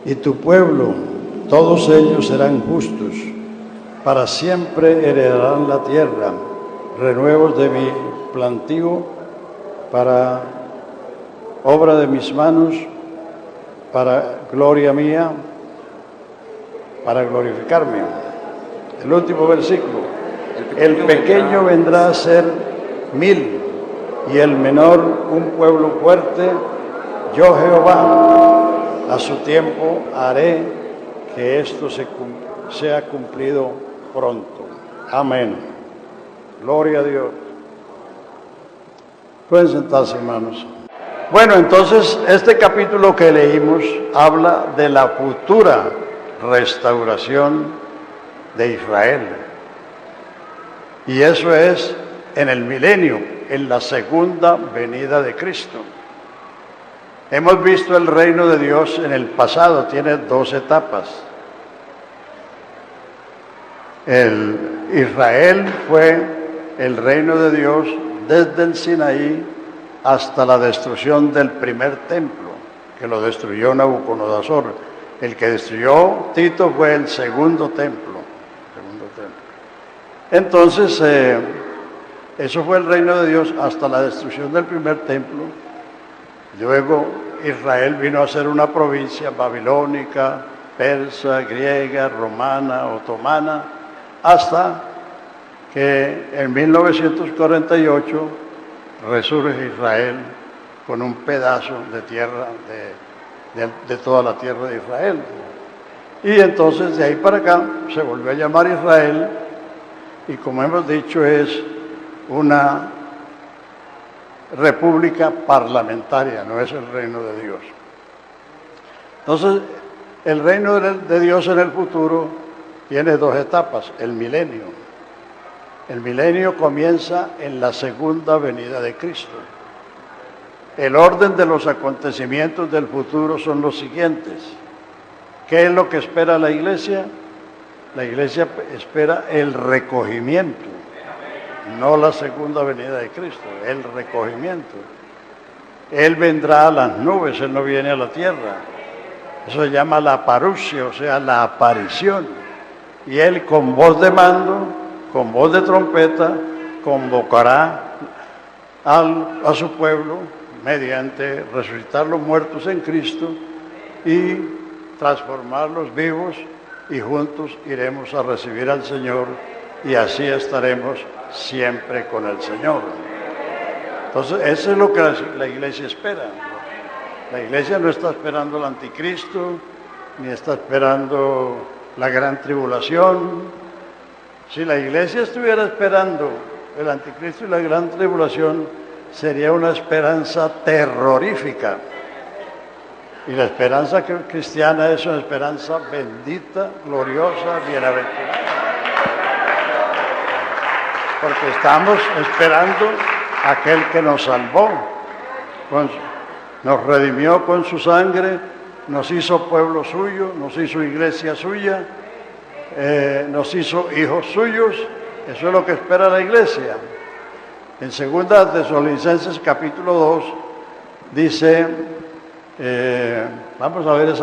y tu pueblo, todos ellos serán justos, para siempre heredarán la tierra, renuevos de mi plantío, para obra de mis manos, para gloria mía, para glorificarme. El último versículo: el pequeño vendrá a ser 1000 y el menor un pueblo fuerte. Yo Jehová, a su tiempo haré que esto sea cumplido pronto. Amén. Gloria a Dios. Pueden sentarse, hermanos. Bueno, entonces este capítulo que leímos habla de la futura restauración de Israel. Y eso es en el milenio, en la segunda venida de Cristo. Hemos visto el reino de Dios en el pasado, tiene 2 etapas. Israel fue el reino de Dios desde el Sinaí hasta la destrucción del primer templo, que lo destruyó Nabucodonosor. El que destruyó Tito fue el segundo templo. Entonces, eso fue el reino de Dios hasta la destrucción del primer templo. Luego Israel vino a ser una provincia babilónica, persa, griega, romana, otomana, hasta que en 1948 resurge Israel con un pedazo de tierra, de toda la tierra de Israel. Y entonces de ahí para acá se volvió a llamar Israel, y como hemos dicho es una república parlamentaria, no es el reino de Dios. Entonces, el reino de Dios en el futuro tiene 2 etapas, el milenio. El milenio comienza en la segunda venida de Cristo. El orden de los acontecimientos del futuro son los siguientes. ¿Qué es lo que espera la iglesia? La iglesia espera el recogimiento. No la segunda venida de Cristo, el recogimiento. Él vendrá a las nubes, Él no viene a la tierra. Eso se llama la parusia, o sea, la aparición. Y Él con voz de mando, con voz de trompeta, convocará a su pueblo mediante resucitar los muertos en Cristo y transformarlos vivos, y juntos iremos a recibir al Señor y así estaremos siempre con el Señor. Entonces, eso es lo que la iglesia espera. La iglesia no está esperando el anticristo, ni está esperando la gran tribulación. Si la iglesia estuviera esperando el anticristo y la gran tribulación, sería una esperanza terrorífica. Y la esperanza cristiana es una esperanza bendita, gloriosa, bienaventurada. Porque estamos esperando a aquel que nos salvó, nos redimió con su sangre, nos hizo pueblo suyo, nos hizo iglesia suya, nos hizo hijos suyos. Eso es lo que espera la iglesia. En 2 Tesalonicenses capítulo 2 dice, vamos a ver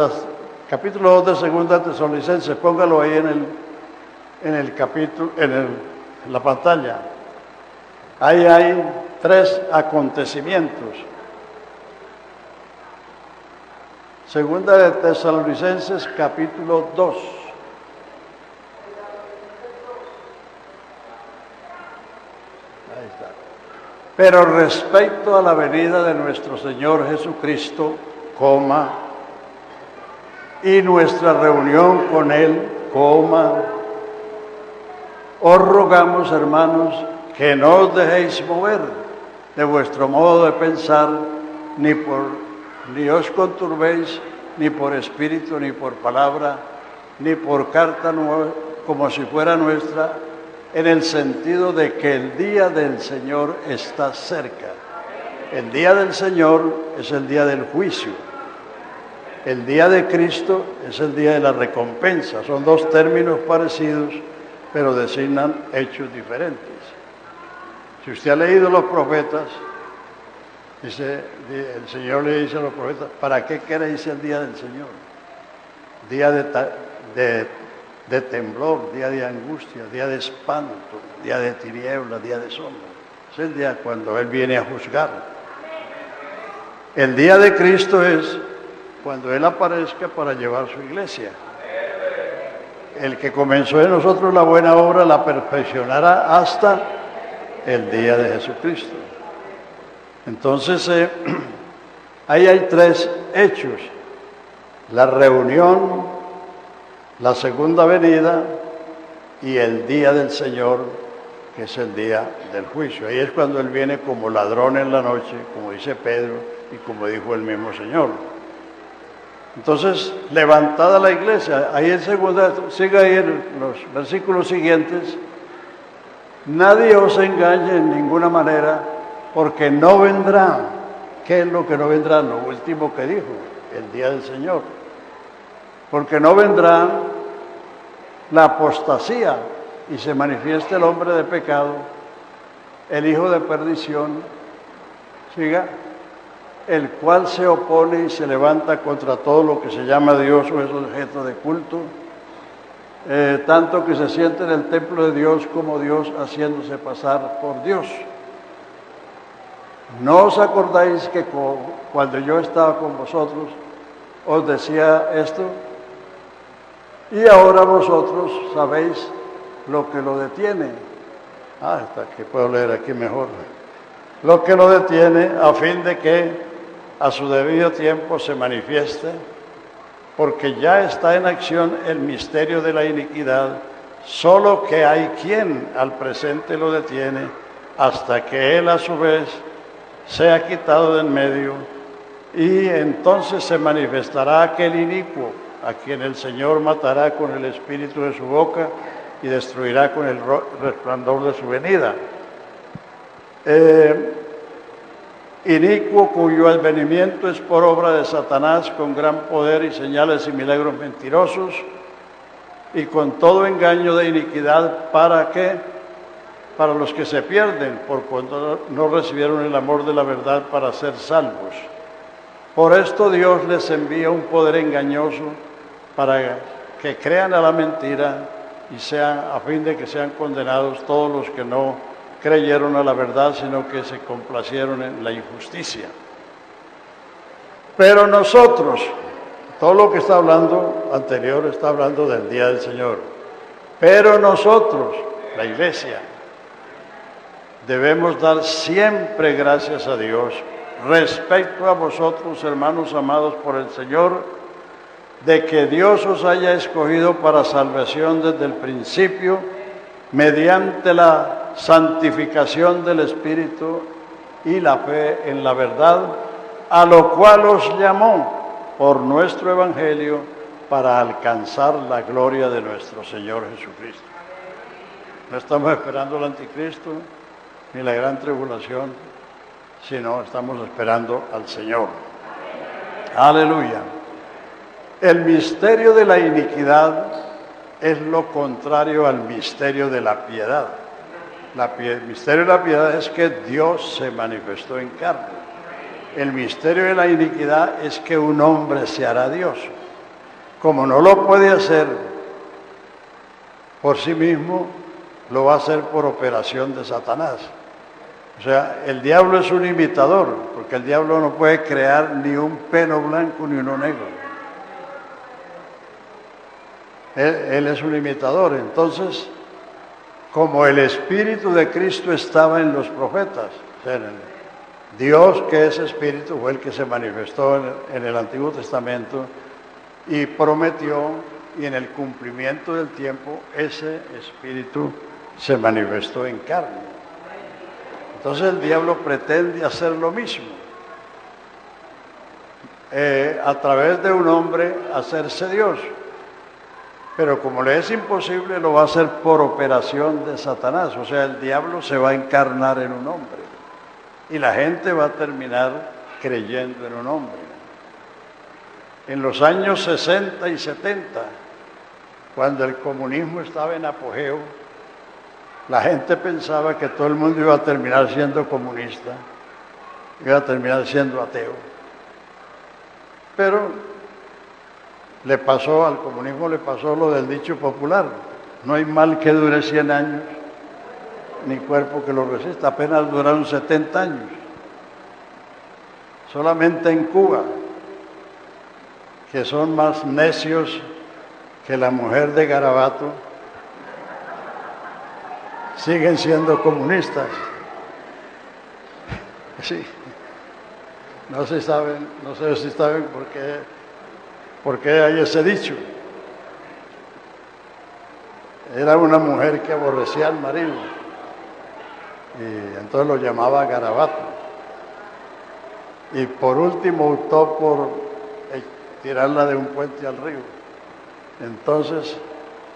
capítulo 2 de 2 Tesalonicenses, póngalo ahí en el capítulo, en la pantalla. Ahí hay 3 acontecimientos. 2 de Tesalonicenses capítulo 2. Ahí está. Pero respecto a la venida de nuestro Señor Jesucristo, y nuestra reunión con Él, os rogamos, hermanos, que no os dejéis mover de vuestro modo de pensar, ni os conturbéis, ni por espíritu, ni por palabra, ni por carta como si fuera nuestra, en el sentido de que el día del Señor está cerca. El día del Señor es el día del juicio. El día de Cristo es el día de la recompensa. Son 2 términos parecidos, pero designan hechos diferentes. Si usted ha leído los profetas, el Señor le dice a los profetas, ¿para qué queréis el día del Señor? día de temblor, día de angustia, día de espanto, día de tiniebla, día de sombra. Es el día cuando Él viene a juzgar. El día de Cristo es cuando Él aparezca para llevar su iglesia. El que comenzó en nosotros la buena obra la perfeccionará hasta el día de Jesucristo. Entonces, ahí hay tres hechos: la reunión, la segunda venida y el día del Señor, que es el día del juicio. Ahí es cuando Él viene como ladrón en la noche, como dice Pedro y como dijo el mismo Señor. Entonces, levantada la iglesia, ahí en segunda, sigue ahí en los versículos siguientes: nadie os engañe en ninguna manera, porque no vendrá. ¿Qué es lo que no vendrá? Lo último que dijo, el día del Señor. Porque no vendrá la apostasía y se manifiesta el hombre de pecado, el hijo de perdición, siga, el cual se opone y se levanta contra todo lo que se llama Dios o es objeto de culto, tanto que se siente en el templo de Dios como Dios, haciéndose pasar por Dios. ¿No os acordáis que cuando yo estaba con vosotros os decía esto? Y ahora vosotros sabéis lo que lo detiene. Hasta que puedo leer aquí mejor. Lo que lo detiene, a fin de que a su debido tiempo se manifieste, porque ya está en acción el misterio de la iniquidad, solo que hay quien al presente lo detiene, hasta que él a su vez sea quitado de en medio, y entonces se manifestará aquel inicuo, a quien el Señor matará con el espíritu de su boca y destruirá con el resplandor de su venida. Inicuo, cuyo advenimiento es por obra de Satanás, con gran poder y señales y milagros mentirosos, y con todo engaño de iniquidad, ¿para qué? Para los que se pierden, por cuanto no recibieron el amor de la verdad para ser salvos. Por esto Dios les envía un poder engañoso para que crean a la mentira y sean, a fin de que sean condenados todos los que no creyeron a la verdad, sino que se complacieron en la injusticia. Pero nosotros, todo lo que está hablando anterior está hablando del día del Señor. Pero nosotros, la iglesia, debemos dar siempre gracias a Dios respecto a vosotros, hermanos amados por el Señor, de que Dios os haya escogido para salvación desde el principio, mediante la santificación del Espíritu y la fe en la verdad, a lo cual os llamó por nuestro Evangelio para alcanzar la gloria de nuestro Señor Jesucristo. No estamos esperando el anticristo ni la gran tribulación, sino estamos esperando al Señor. Aleluya. El misterio de la iniquidad es lo contrario al misterio de la piedad. El misterio de la piedad es que Dios se manifestó en carne. El misterio de la iniquidad es que un hombre se hará Dios. Como no lo puede hacer por sí mismo, lo va a hacer por operación de Satanás. O sea, el diablo es un imitador, porque el diablo no puede crear ni un pelo blanco ni uno negro. Él es un imitador. Entonces, como el Espíritu de Cristo estaba en los profetas, o sea, Dios, que es Espíritu, fue el que se manifestó en el Antiguo Testamento y prometió, y en el cumplimiento del tiempo, ese Espíritu se manifestó en carne. Entonces el diablo pretende hacer lo mismo, a través de un hombre hacerse Dios. Pero como le es imposible, lo va a hacer por operación de Satanás. O sea, el diablo se va a encarnar en un hombre. Y la gente va a terminar creyendo en un hombre. En los años 60 y 70, cuando el comunismo estaba en apogeo, la gente pensaba que todo el mundo iba a terminar siendo comunista, iba a terminar siendo ateo. Pero Al comunismo le pasó lo del dicho popular: no hay mal que dure 100 años, ni cuerpo que lo resista. Apenas duraron 70 años. Solamente en Cuba, que son más necios que la mujer de Garabato, siguen siendo comunistas. Sí. No sé si saben por qué hay ese dicho. Era una mujer que aborrecía al marido y entonces lo llamaba Garabato. Y por último optó por tirarla de un puente al río. Entonces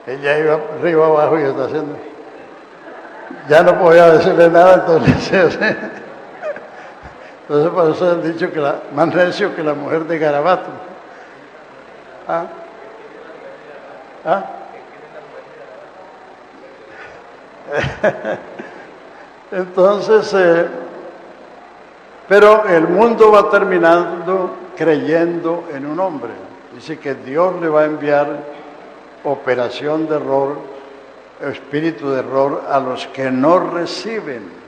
ella iba río abajo y está haciendo. Ya no podía decirle nada, entonces por eso han dicho que más necio que la mujer de Garabato. ¿Ah? ¿Ah? Entonces, pero el mundo va terminando creyendo en un hombre. Dice que Dios le va a enviar operación de error, espíritu de error, a los que no reciben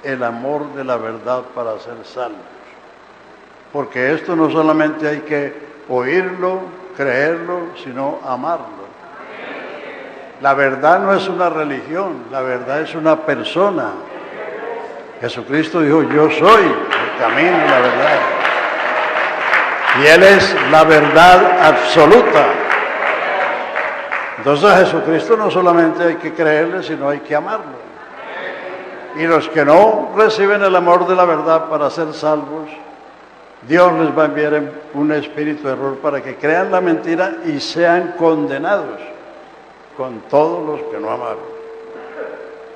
el amor de la verdad para ser salvos. Porque esto no solamente hay que oírlo, creerlo, sino amarlo. La verdad no es una religión, la verdad es una persona. Jesucristo dijo: yo soy el camino y la verdad. Y Él es la verdad absoluta. Entonces a Jesucristo no solamente hay que creerle, sino hay que amarlo. Y los que no reciben el amor de la verdad para ser salvos, Dios les va a enviar un espíritu de error para que crean la mentira y sean condenados con todos los que no amaron.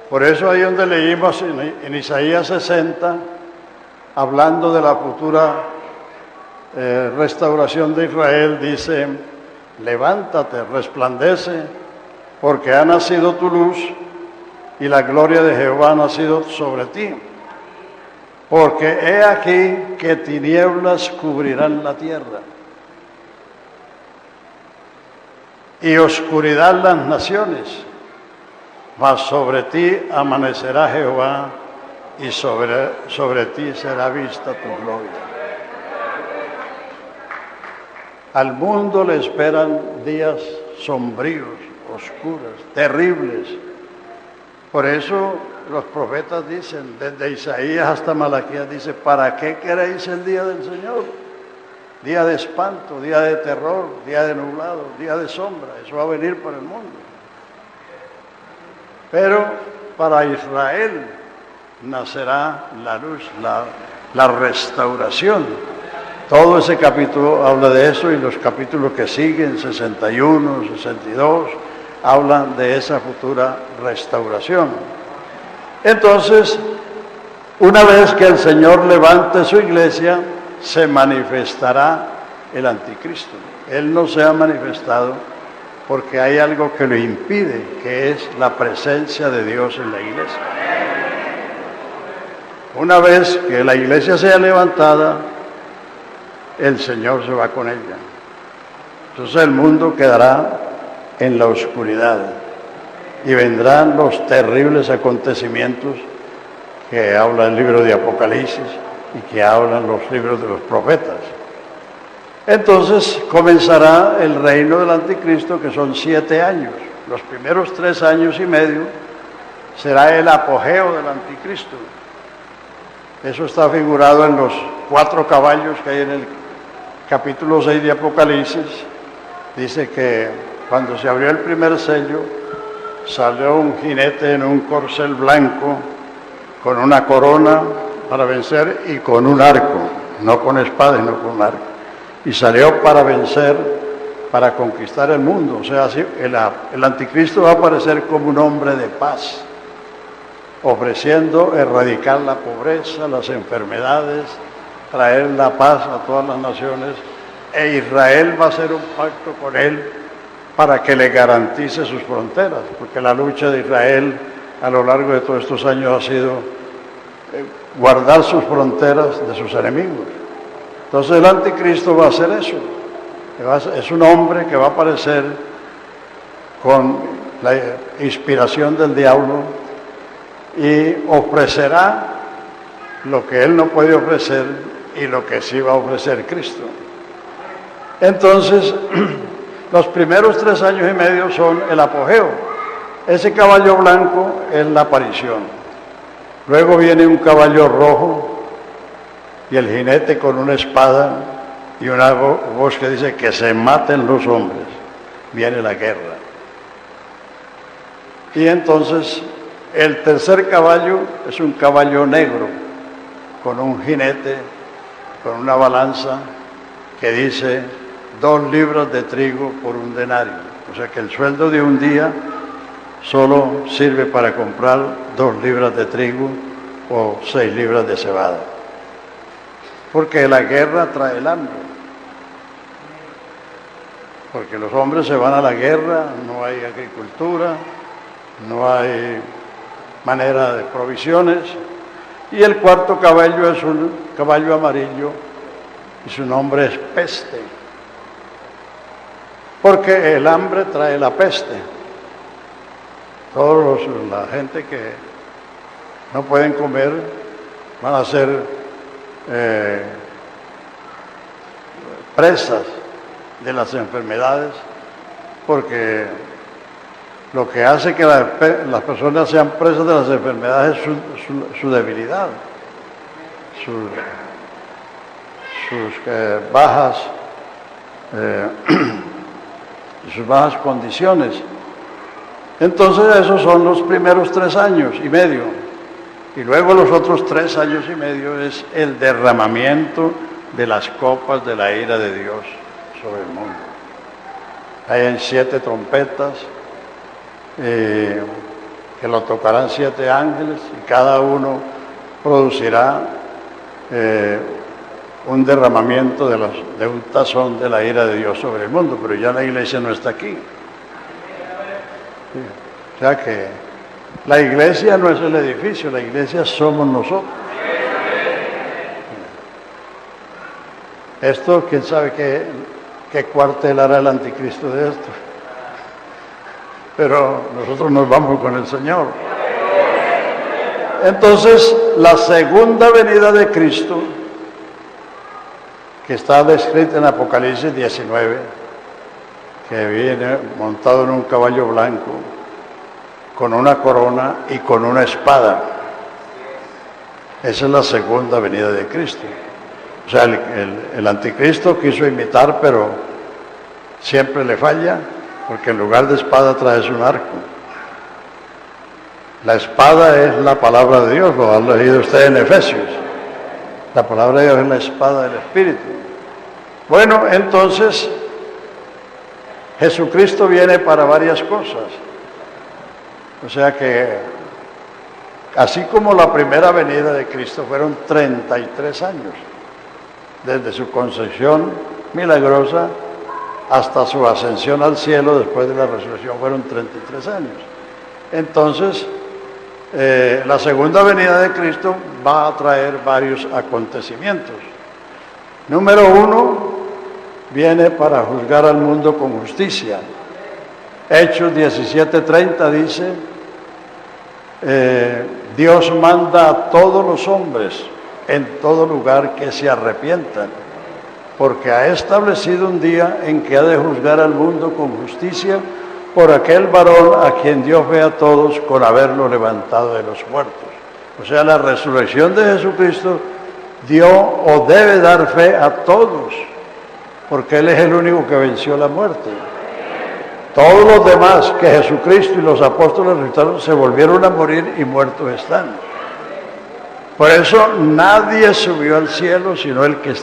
Por eso ahí donde leímos en Isaías 60, hablando de la futura restauración de Israel, dice: levántate, resplandece, porque ha nacido tu luz y la gloria de Jehová ha nacido sobre ti. Porque he aquí que tinieblas cubrirán la tierra y oscuridad las naciones, mas sobre ti amanecerá Jehová y sobre ti será vista tu gloria. Al mundo le esperan días sombríos, oscuros, terribles. Por eso los profetas dicen, desde Isaías hasta Malaquías, dice: ¿para qué queréis el día del Señor? Día de espanto, día de terror, día de nublado, día de sombra. Eso va a venir por el mundo. Pero para Israel nacerá la luz, la restauración. Todo ese capítulo habla de eso, y los capítulos que siguen, 61, 62, hablan de esa futura restauración. Entonces, una vez que el Señor levante su iglesia, se manifestará el anticristo. Él no se ha manifestado porque hay algo que lo impide, que es la presencia de Dios en la iglesia. Una vez que la iglesia sea levantada, el Señor se va con ella. Entonces el mundo quedará en la oscuridad y vendrán los terribles acontecimientos que habla el libro de Apocalipsis y que hablan los libros de los profetas. Entonces comenzará el reino del anticristo, que son 7 años. Los primeros 3 años y medio será el apogeo del anticristo. Eso está figurado en los 4 caballos que hay en el capítulo 6 de Apocalipsis. Dice que cuando se abrió el primer sello, salió un jinete en un corcel blanco con una corona para vencer y con un arco, no con espada, sino con un arco. Y salió para vencer, para conquistar el mundo. O sea, el anticristo va a aparecer como un hombre de paz, ofreciendo erradicar la pobreza, las enfermedades, traer la paz a todas las naciones, e Israel va a hacer un pacto con él para que le garantice sus fronteras, porque la lucha de Israel a lo largo de todos estos años ha sido guardar sus fronteras de sus enemigos. Entonces el anticristo va a hacer eso. Es un hombre que va a aparecer con la inspiración del diablo y ofrecerá lo que él no puede ofrecer y lo que sí va a ofrecer Cristo. Entonces, los primeros 3 años y medio son el apogeo. Ese caballo blanco es la aparición. Luego viene un caballo rojo y el jinete con una espada y una voz que dice que se maten los hombres. Viene la guerra. Y entonces el tercer caballo es un caballo negro con un jinete, con una balanza que dice 2 libras de trigo por un denario. O sea que el sueldo de un día solo sirve para comprar 2 libras de trigo o 6 libras de cebada. Porque la guerra trae el hambre. Porque los hombres se van a la guerra, no hay agricultura, no hay manera de provisiones. Y el cuarto caballo es un caballo amarillo y su nombre es peste. Porque el hambre trae la peste. La gente que no pueden comer van a ser presas de las enfermedades, porque lo que hace que las personas sean presas de las enfermedades es su debilidad, sus bajas condiciones. Entonces esos son los primeros 3 años y medio. Y luego los otros 3 años y medio es el derramamiento de las copas de la ira de Dios sobre el mundo. Hay 7 trompetas, que lo tocarán 7 ángeles y cada uno producirá un derramamiento de un tazón de la ira de Dios sobre el mundo, pero ya la iglesia no está aquí. O sea que la iglesia no es el edificio, la iglesia somos nosotros. Esto, quién sabe qué cuartel hará el anticristo de esto. Pero nosotros nos vamos con el Señor. Entonces, la segunda venida de Cristo, que está descrita en Apocalipsis 19, que viene montado en un caballo blanco, con una corona y con una espada. Esa es la segunda venida de Cristo. O sea, el anticristo quiso imitar, pero siempre le falla, porque en lugar de espada traes un arco. La espada es la palabra de Dios, lo ha leído usted en Efesios. La palabra de Dios es la espada del Espíritu. Bueno, entonces, Jesucristo viene para varias cosas. O sea que, así como la primera venida de Cristo fueron 33 años, desde su concepción milagrosa hasta su ascensión al cielo después de la resurrección, fueron 33 años. Entonces, la segunda venida de Cristo va a traer varios acontecimientos. Número 1, viene para juzgar al mundo con justicia. Hechos 17:30 dice, Dios manda a todos los hombres en todo lugar que se arrepientan, porque ha establecido un día en que ha de juzgar al mundo con justicia por aquel varón a quien Dios ve a todos con haberlo levantado de los muertos. O sea, la resurrección de Jesucristo dio o debe dar fe a todos, porque Él es el único que venció la muerte. Todos los demás que Jesucristo y los apóstoles resucitaron se volvieron a morir y muertos están. Por eso nadie subió al cielo sino el que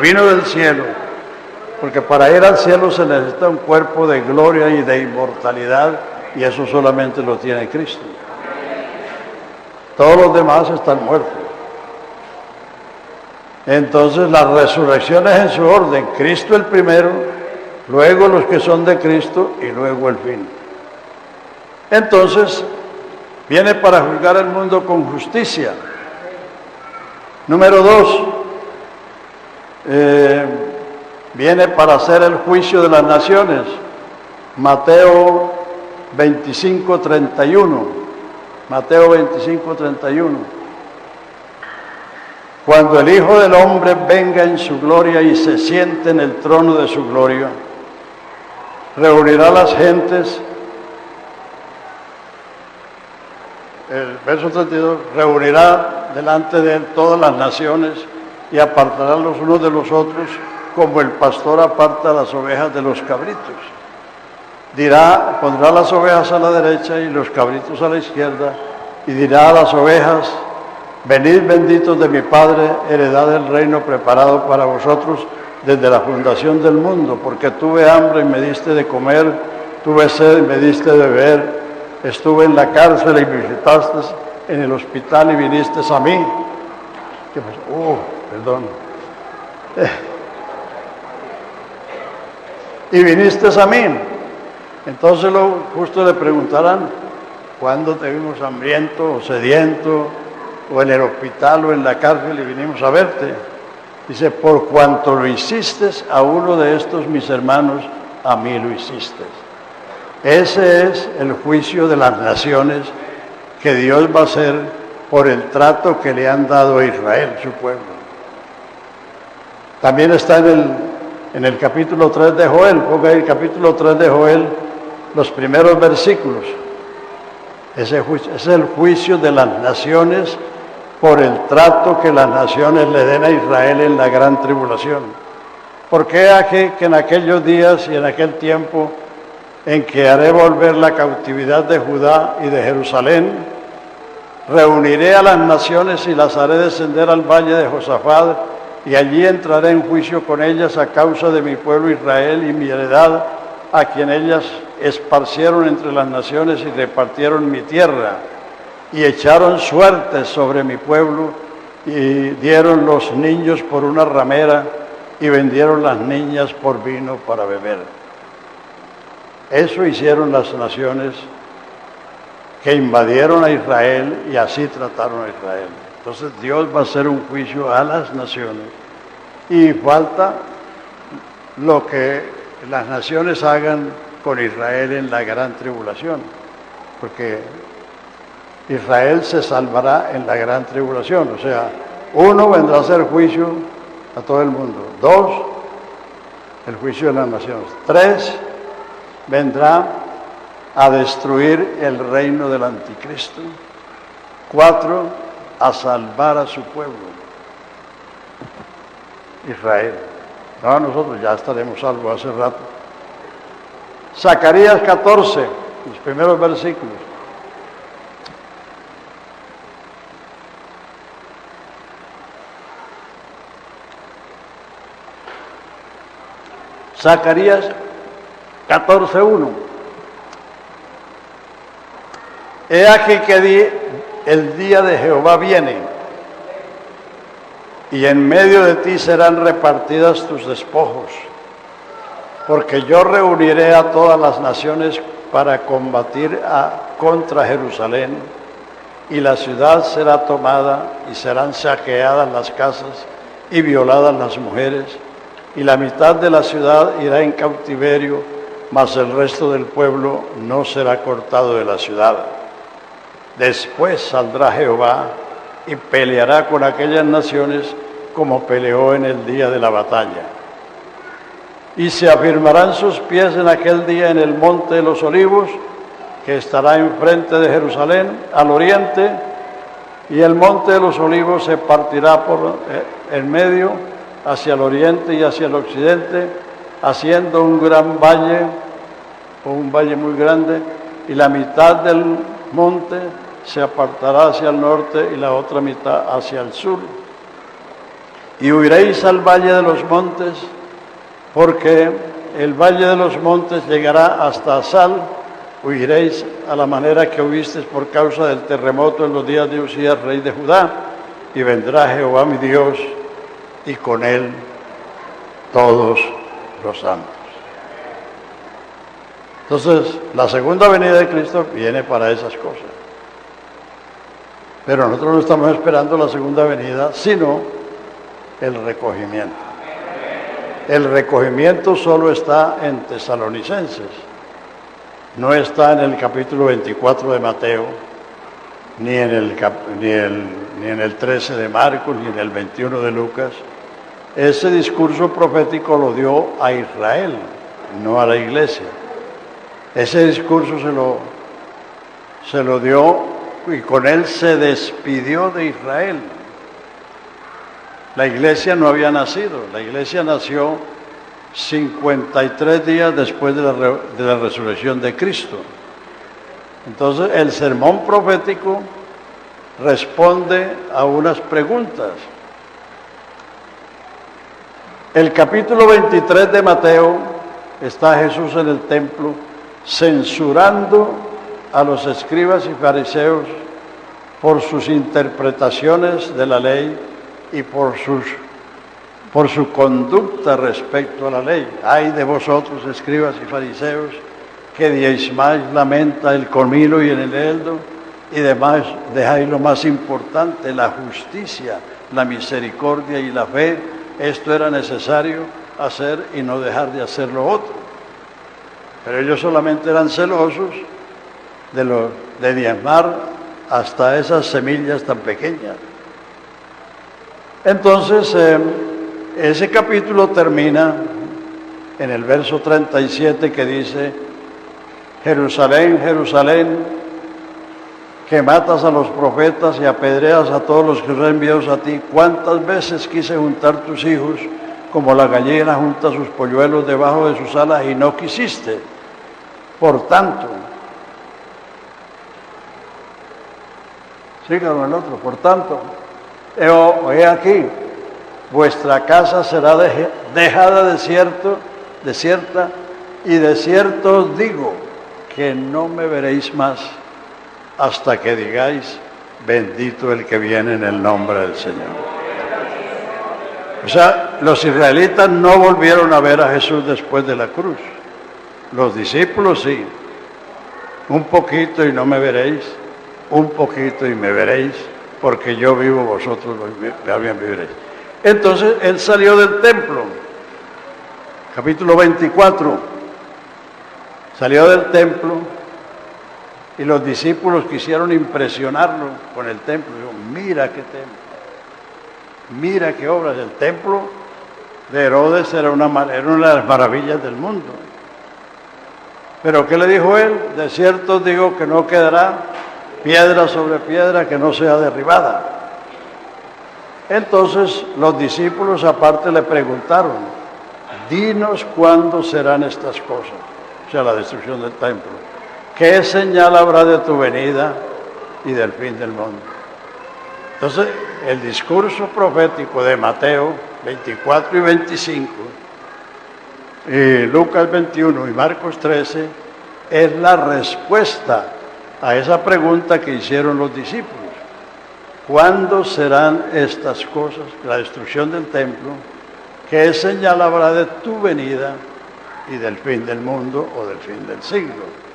vino del cielo. Porque para ir al cielo se necesita un cuerpo de gloria y de inmortalidad, y eso solamente lo tiene Cristo. Todos los demás están muertos. Entonces la resurrección es en su orden. Cristo el primero, luego los que son de Cristo y luego el fin. Entonces, viene para juzgar al mundo con justicia. Número 2, viene para hacer el juicio de las naciones. Mateo 25:31. Mateo 25:31. Cuando el Hijo del Hombre venga en su gloria y se siente en el trono de su gloria, reunirá a las gentes. El verso 32, reunirá delante de él todas las naciones y apartará los unos de los otros, como el pastor aparta las ovejas de los cabritos. Dirá, pondrá las ovejas a la derecha y los cabritos a la izquierda, y dirá a las ovejas: venid benditos de mi Padre, heredad del reino preparado para vosotros desde la fundación del mundo, porque tuve hambre y me diste de comer, tuve sed y me diste de beber, estuve en la cárcel y me visitaste, en el hospital y viniste a mí. ¿Qué pasó? Perdón. Y viniste a mí. Entonces justo le preguntarán: ¿cuándo te vimos hambriento o sediento, o en el hospital o en la cárcel y vinimos a verte? Dice: por cuanto lo hiciste a uno de estos mis hermanos, a mí lo hiciste. Ese es el juicio de las naciones que Dios va a hacer por el trato que le han dado a Israel, su pueblo. También está en el capítulo 3 de Joel. Ponga ahí el capítulo 3 de Joel, los primeros versículos. Ese es el juicio de las naciones por el trato que las naciones le den a Israel en la gran tribulación. Porque aquí que en aquellos días y en aquel tiempo en que haré volver la cautividad de Judá y de Jerusalén, reuniré a las naciones y las haré descender al valle de Josafat, y allí entraré en juicio con ellas a causa de mi pueblo Israel y mi heredad, a quien ellas esparcieron entre las naciones y repartieron mi tierra, y echaron suertes sobre mi pueblo, y dieron los niños por una ramera, y vendieron las niñas por vino para beber. Eso hicieron las naciones que invadieron a Israel, y así trataron a Israel. Entonces Dios va a hacer un juicio a las naciones, y falta lo que las naciones hagan con Israel en la gran tribulación, porque Israel se salvará en la gran tribulación. O sea, 1, vendrá a hacer juicio a todo el mundo. 2, el juicio de las naciones. 3, vendrá a destruir el reino del anticristo. 4, a salvar a su pueblo, Israel. No, nosotros ya estaremos salvos hace rato. Zacarías 14, los primeros versículos. Zacarías 14:1. He aquí que el día de Jehová viene, y en medio de ti serán repartidas tus despojos, porque yo reuniré a todas las naciones para combatir contra Jerusalén, y la ciudad será tomada, y serán saqueadas las casas y violadas las mujeres, y la mitad de la ciudad irá en cautiverio, mas el resto del pueblo no será cortado de la ciudad. Después saldrá Jehová y peleará con aquellas naciones como peleó en el día de la batalla. Y se afirmarán sus pies en aquel día en el monte de los olivos, que estará enfrente de Jerusalén, al oriente, y el monte de los olivos se partirá por en medio, hacia el oriente y hacia el occidente, haciendo un gran valle, o un valle muy grande, y la mitad del monte se apartará hacia el norte y la otra mitad hacia el sur. Y huiréis al valle de los montes, porque el valle de los montes llegará hasta Asal. Huiréis a la manera que huisteis por causa del terremoto en los días de Usías, rey de Judá, y vendrá Jehová mi Dios, y con él todos los santos. Entonces, la segunda venida de Cristo viene para esas cosas. Pero nosotros no estamos esperando la segunda venida, sino el recogimiento. el recogimiento solo está en Tesalonicenses, no está en el capítulo 24 de Mateo, ni en el 13 de Marcos, ni en el 21 de Lucas. Ese discurso profético lo dio a Israel, no a la iglesia. Ese discurso se lo dio y con él se despidió de Israel. La iglesia no había nacido, la iglesia nació 53 días después de la resurrección de Cristo. Entonces el sermón profético responde a unas preguntas. El capítulo 23 de Mateo está Jesús en el templo censurando a los escribas y fariseos por sus interpretaciones de la ley y por su conducta respecto a la ley. Ay de vosotros, escribas y fariseos, que diezmáis la menta, el comino y el eneldo, y demás dejáis lo más importante, la justicia, la misericordia y la fe. Esto era necesario hacer y no dejar de hacer lo otro. Pero ellos solamente eran celosos de diezmar hasta esas semillas tan pequeñas. Entonces, ese capítulo termina en el verso 37 que dice: Jerusalén, Jerusalén, que matas a los profetas y apedreas a todos los que son enviados a ti. ¿Cuántas veces quise juntar tus hijos como la gallina junta sus polluelos debajo de sus alas y no quisiste? Por tanto, síganlo el otro, por tanto, he aquí, vuestra casa será dejada desierta, y de cierto os digo que no me veréis más hasta que digáis: bendito el que viene en el nombre del Señor. O sea, los israelitas no volvieron a ver a Jesús después de la cruz. Los discípulos sí. Un poquito y no me veréis, un poquito y me veréis, porque yo vivo, vosotros también viviréis. Entonces él salió del templo, capítulo 24, salió del templo y los discípulos quisieron impresionarlo con el templo. Dijo: mira qué templo, mira qué obras. El templo de Herodes era una de las maravillas del mundo. Pero ¿qué le dijo él? De cierto os digo que no quedará piedra sobre piedra que no sea derribada. Entonces los discípulos aparte le preguntaron: dinos cuándo serán estas cosas, o sea, la destrucción del templo. ¿Qué señal habrá de tu venida y del fin del mundo? Entonces, el discurso profético de Mateo 24 y 25, y Lucas 21 y Marcos 13, es la respuesta a esa pregunta que hicieron los discípulos. ¿Cuándo serán estas cosas, la destrucción del templo? ¿Qué señal habrá de tu venida y del fin del mundo o del fin del siglo?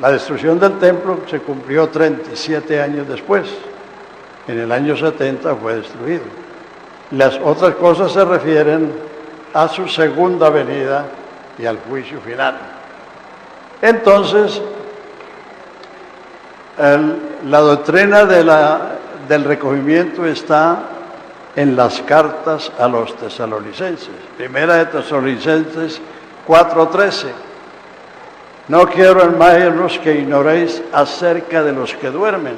La destrucción del templo se cumplió 37 años después. En el año 70 fue destruido. Las otras cosas se refieren a su segunda venida y al juicio final. Entonces, la doctrina del recogimiento está en las cartas a los tesalonicenses. Primera de Tesalonicenses 4:13. No quiero, hermanos, que ignoréis acerca de los que duermen,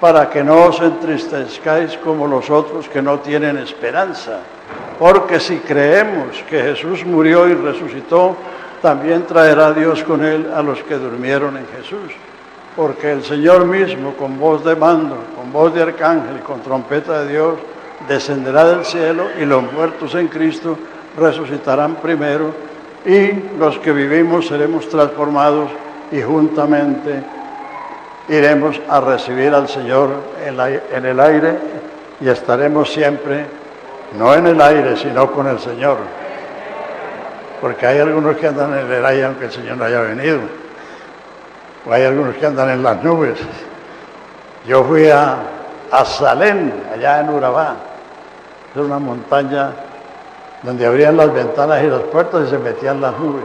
para que no os entristezcáis como los otros que no tienen esperanza. Porque si creemos que Jesús murió y resucitó, también traerá Dios con él a los que durmieron en Jesús. Porque el Señor mismo, con voz de mando, con voz de arcángel y con trompeta de Dios, descenderá del cielo, y los muertos en Cristo resucitarán primero, y los que vivimos seremos transformados y juntamente iremos a recibir al Señor en el aire, y estaremos siempre, no en el aire, sino con el Señor. Porque hay algunos que andan en el aire aunque el Señor no haya venido. O hay algunos que andan en las nubes. Yo fui a Salén, allá en Urabá. Es una montaña donde abrían las ventanas y las puertas y se metían las nubes.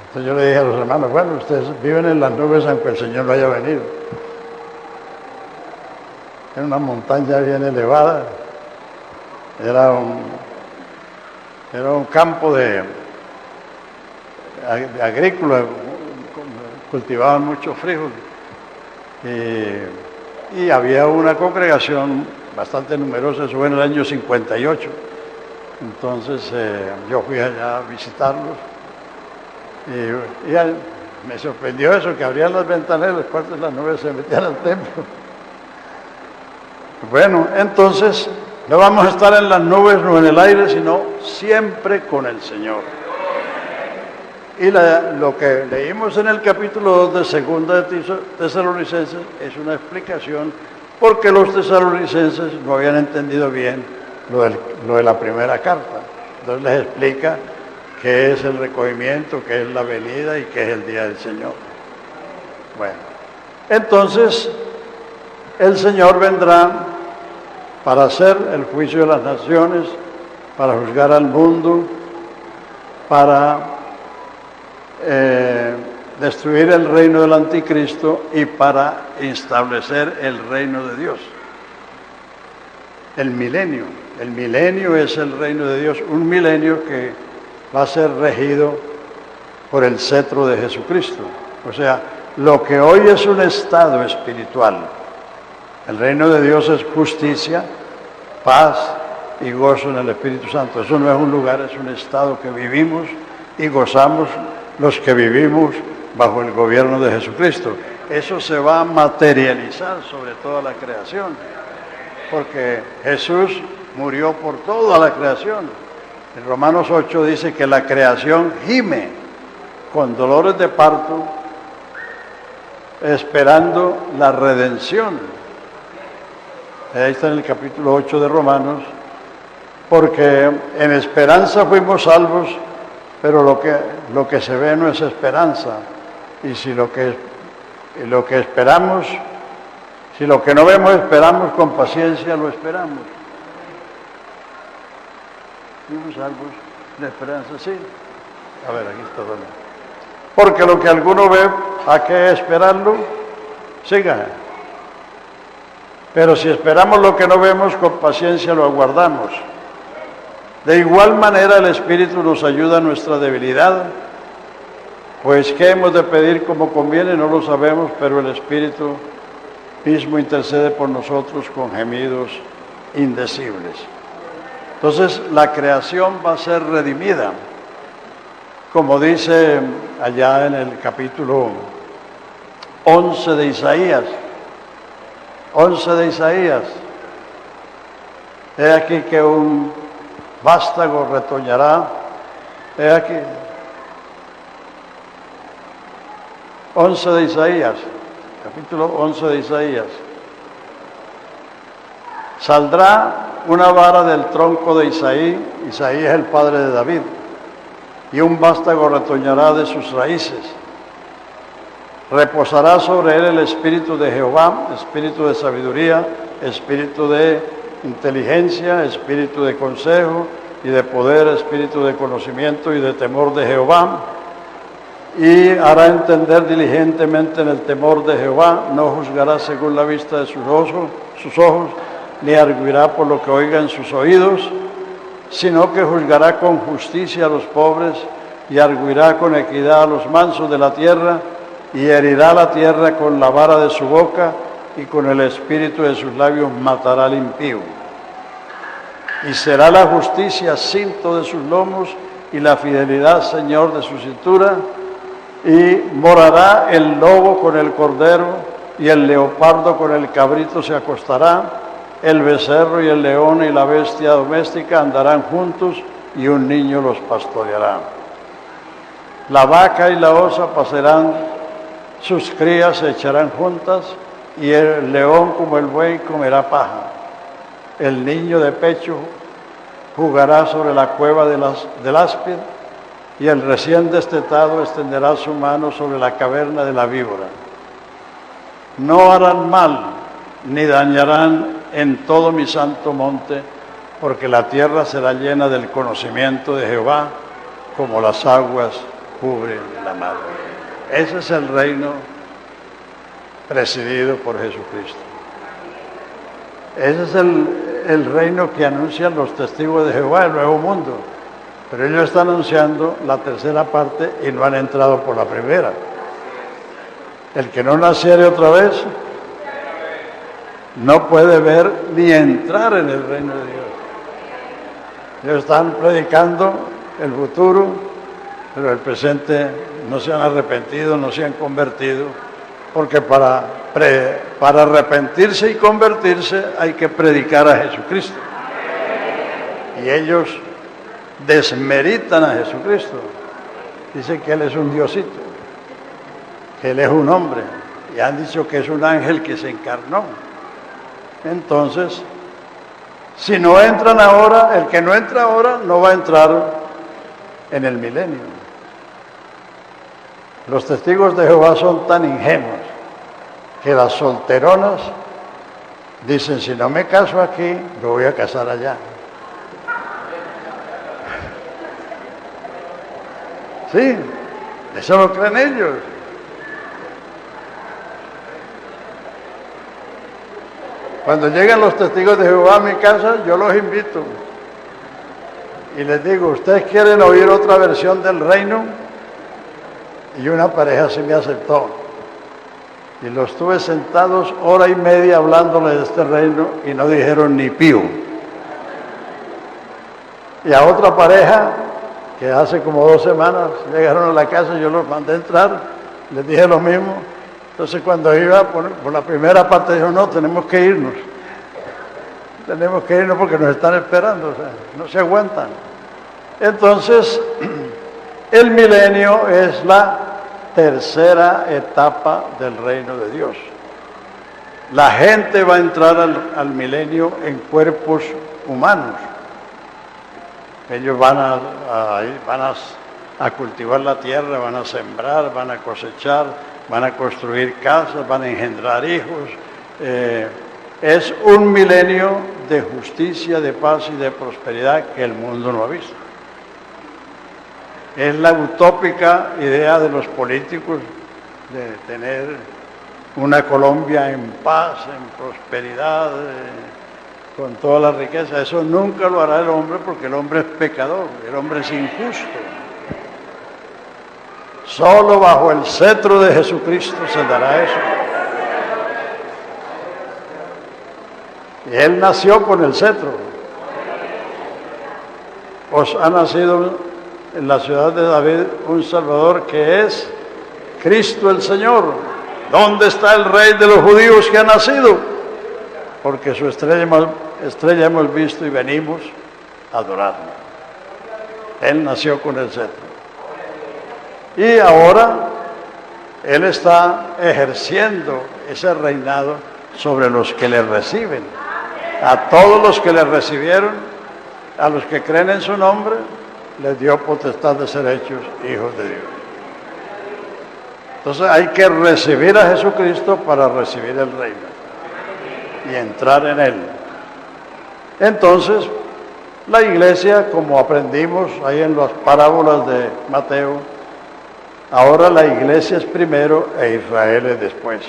Entonces yo le dije a los hermanos, bueno, ustedes viven en las nubes aunque el Señor no haya venido. En una montaña bien elevada, era un campo de agrícola, cultivaban mucho frijol y había una congregación bastante numerosa, eso fue en el año 58. Entonces yo fui allá a visitarlos y me sorprendió eso, que abrían las ventanas y las puertas de las nubes se metían al templo. Bueno, entonces no vamos a estar en las nubes o en el aire, sino siempre con el Señor. Y lo que leímos en el capítulo 2 de Segunda de Tesalonicenses es una explicación porque los tesalonicenses no habían entendido bien lo de la primera carta. Entonces les explica qué es el recogimiento, qué es la venida y qué es el día del Señor. Bueno, entonces el Señor vendrá para hacer el juicio de las naciones, para juzgar al mundo, para destruir el reino del anticristo y para establecer el reino de Dios. El milenio es el reino de Dios, un milenio que va a ser regido por el cetro de Jesucristo. O sea, lo que hoy es un estado espiritual, el reino de Dios es justicia, paz y gozo en el Espíritu Santo. Eso no es un lugar, es un estado que vivimos y gozamos los que vivimos bajo el gobierno de Jesucristo. Eso se va a materializar sobre toda la creación, porque Jesús murió por toda la creación. En Romanos 8 dice que la creación gime con dolores de parto, esperando la redención. Ahí está en el capítulo 8 de Romanos, porque en esperanza fuimos salvos, pero lo que se ve no es esperanza. Y si lo que esperamos, si lo que no vemos esperamos, con paciencia lo esperamos. Fuimos salvos de esperanza, sí. A ver, aquí está todo. Porque lo que alguno ve, ¿a qué esperarlo? Siga. Pero si esperamos lo que no vemos, con paciencia lo aguardamos. De igual manera el Espíritu nos ayuda en nuestra debilidad, pues ¿qué hemos de pedir como conviene? No lo sabemos, pero el Espíritu mismo intercede por nosotros con gemidos indecibles. Entonces la creación va a ser redimida, como dice allá en el capítulo 11 de Isaías. 11 de Isaías. He aquí que un vástago retoñará. He aquí. 11 de Isaías. Capítulo 11 de Isaías. Saldrá una vara del tronco de Isaí. Isaí es el padre de David. Y un vástago retoñará de sus raíces. Reposará sobre él el espíritu de Jehová, espíritu de sabiduría, espíritu de inteligencia, espíritu de consejo y de poder, espíritu de conocimiento y de temor de Jehová. Y hará entender diligentemente en el temor de Jehová, no juzgará según la vista de sus ojos, ni arguirá por lo que oiga en sus oídos, sino que juzgará con justicia a los pobres y arguirá con equidad a los mansos de la tierra, y herirá la tierra con la vara de su boca, y con el espíritu de sus labios matará al impío. Y será la justicia cinto de sus lomos, y la fidelidad señor de su cintura, y morará el lobo con el cordero, y el leopardo con el cabrito se acostará, el becerro y el león y la bestia doméstica andarán juntos, y un niño los pastoreará. La vaca y la osa pasarán, sus crías se echarán juntas, y el león como el buey comerá paja. El niño de pecho jugará sobre la cueva del áspid, y el recién destetado extenderá su mano sobre la caverna de la víbora. No harán mal, ni dañarán en todo mi santo monte, porque la tierra será llena del conocimiento de Jehová, como las aguas cubren la mar. Ese es el reino presidido por Jesucristo. Ese es el reino que anuncian los testigos de Jehová, el nuevo mundo. Pero ellos están anunciando la tercera parte y no han entrado por la primera. El que no naciere otra vez no puede ver ni entrar en el reino de Dios. Ellos están predicando el futuro, pero el presente no se han arrepentido, no se han convertido, porque para arrepentirse y convertirse hay que predicar a Jesucristo. Y ellos desmeritan a Jesucristo. Dicen que Él es un diosito, que Él es un hombre, y han dicho que es un ángel que se encarnó. Entonces, si no entran ahora, el que no entra ahora no va a entrar en el milenio. Los testigos de Jehová son tan ingenuos que las solteronas dicen, si no me caso aquí, me voy a casar allá. Sí, eso lo creen ellos. Cuando llegan los testigos de Jehová a mi casa, yo los invito y les digo, ¿ustedes quieren oír otra versión del reino? Y una pareja sí me aceptó. Y los tuve sentados hora y media hablándoles de este reino y no dijeron ni pío. Y a otra pareja, que hace como 2 semanas llegaron a la casa, yo los mandé entrar, les dije lo mismo. Entonces cuando iba por la primera parte dijo, no, tenemos que irnos. Tenemos que irnos porque nos están esperando, o sea, no se aguantan. Entonces, el milenio es la tercera etapa del reino de Dios. La gente va a entrar al milenio en cuerpos humanos. Ellos van a cultivar la tierra, van a sembrar, van a cosechar, van a construir casas, van a engendrar hijos. Es un milenio de justicia, de paz y de prosperidad que el mundo no ha visto. Es la utópica idea de los políticos de tener una Colombia en paz, en prosperidad, con toda la riqueza. Eso nunca lo hará el hombre porque el hombre es pecador, el hombre es injusto. Solo bajo el cetro de Jesucristo se dará eso. Y Él nació con el cetro. Os ha nacido en la ciudad de David un Salvador que es Cristo el Señor. ¿Dónde está el Rey de los judíos que ha nacido? Porque su estrella hemos visto y venimos a adorarlo. Él nació con el cetro. Y ahora Él está ejerciendo ese reinado sobre los que le reciben. A todos los que le recibieron, a los que creen en su nombre, les dio potestad de ser hechos hijos de Dios. Entonces hay que recibir a Jesucristo para recibir el reino y entrar en Él. Entonces, la iglesia, como aprendimos ahí en las parábolas de Mateo, ahora la iglesia es primero e Israel es después.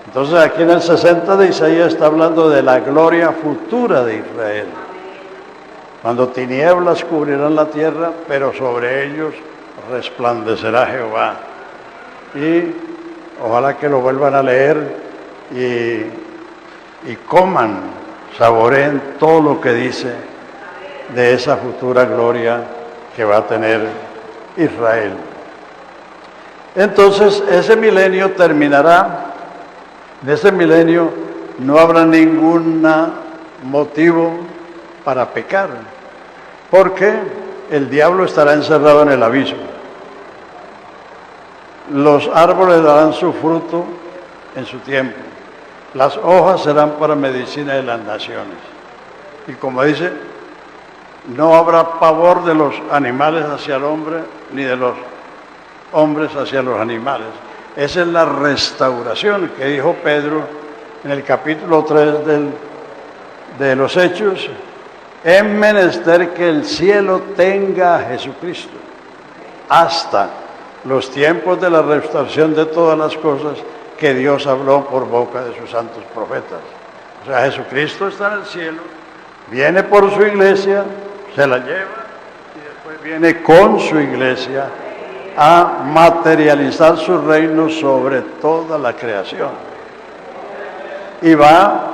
Entonces aquí en el 60 de Isaías está hablando de la gloria futura de Israel. Cuando tinieblas cubrirán la tierra, pero sobre ellos resplandecerá Jehová. Y ojalá que lo vuelvan a leer y coman, saboreen todo lo que dice de esa futura gloria que va a tener Israel. Entonces ese milenio terminará. En ese milenio no habrá ningún motivo para pecar, porque el diablo estará encerrado en el abismo. Los árboles darán su fruto en su tiempo. Las hojas serán para medicina de las naciones. Y como dice, no habrá pavor de los animales hacia el hombre, ni de los hombres hacia los animales. Esa es la restauración que dijo Pedro en el capítulo 3 de los Hechos, es menester que el cielo tenga a Jesucristo hasta los tiempos de la restauración de todas las cosas que Dios habló por boca de sus santos profetas. O sea, Jesucristo está en el cielo, viene por su iglesia, se la lleva y después viene con su iglesia a materializar su reino sobre toda la creación. Y va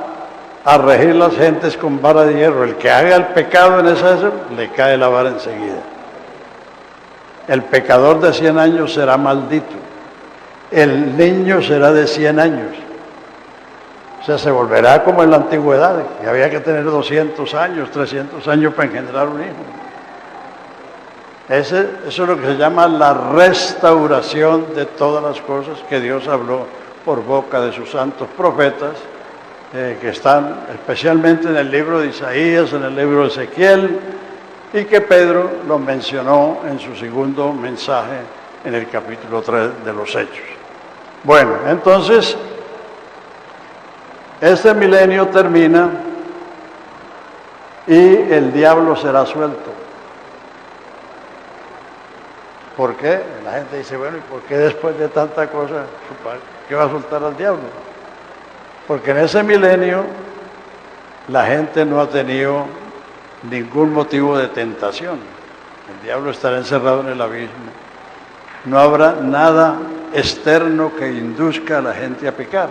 a regir las gentes con vara de hierro. El que haga el pecado en esa, le cae la vara enseguida. El pecador de 100 años será maldito. El niño será de 100 años. O sea, se volverá como en la antigüedad, que había que tener 200 años, 300 años para engendrar un hijo. Eso es lo que se llama la restauración de todas las cosas que Dios habló por boca de sus santos profetas, que están especialmente en el libro de Isaías, en el libro de Ezequiel, y que Pedro lo mencionó en su segundo mensaje en el capítulo 3 de los Hechos. Bueno, entonces, este milenio termina y el diablo será suelto. ¿Por qué? La gente dice, bueno, ¿y por qué después de tanta cosa, qué va a soltar al diablo? Porque en ese milenio la gente no ha tenido ningún motivo de tentación. El diablo estará encerrado en el abismo. No habrá nada externo que induzca a la gente a pecar.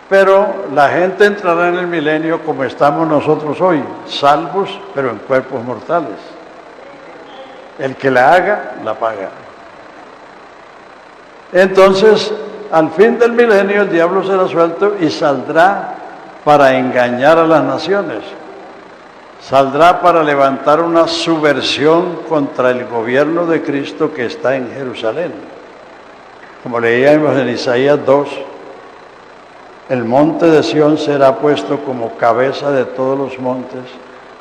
Pero la gente entrará en el milenio como estamos nosotros hoy, salvos, pero en cuerpos mortales. El que la haga, la paga. Entonces, al fin del milenio, el diablo será suelto y saldrá para engañar a las naciones. Saldrá para levantar una subversión contra el gobierno de Cristo que está en Jerusalén. Como leíamos en Isaías 2, el monte de Sión será puesto como cabeza de todos los montes,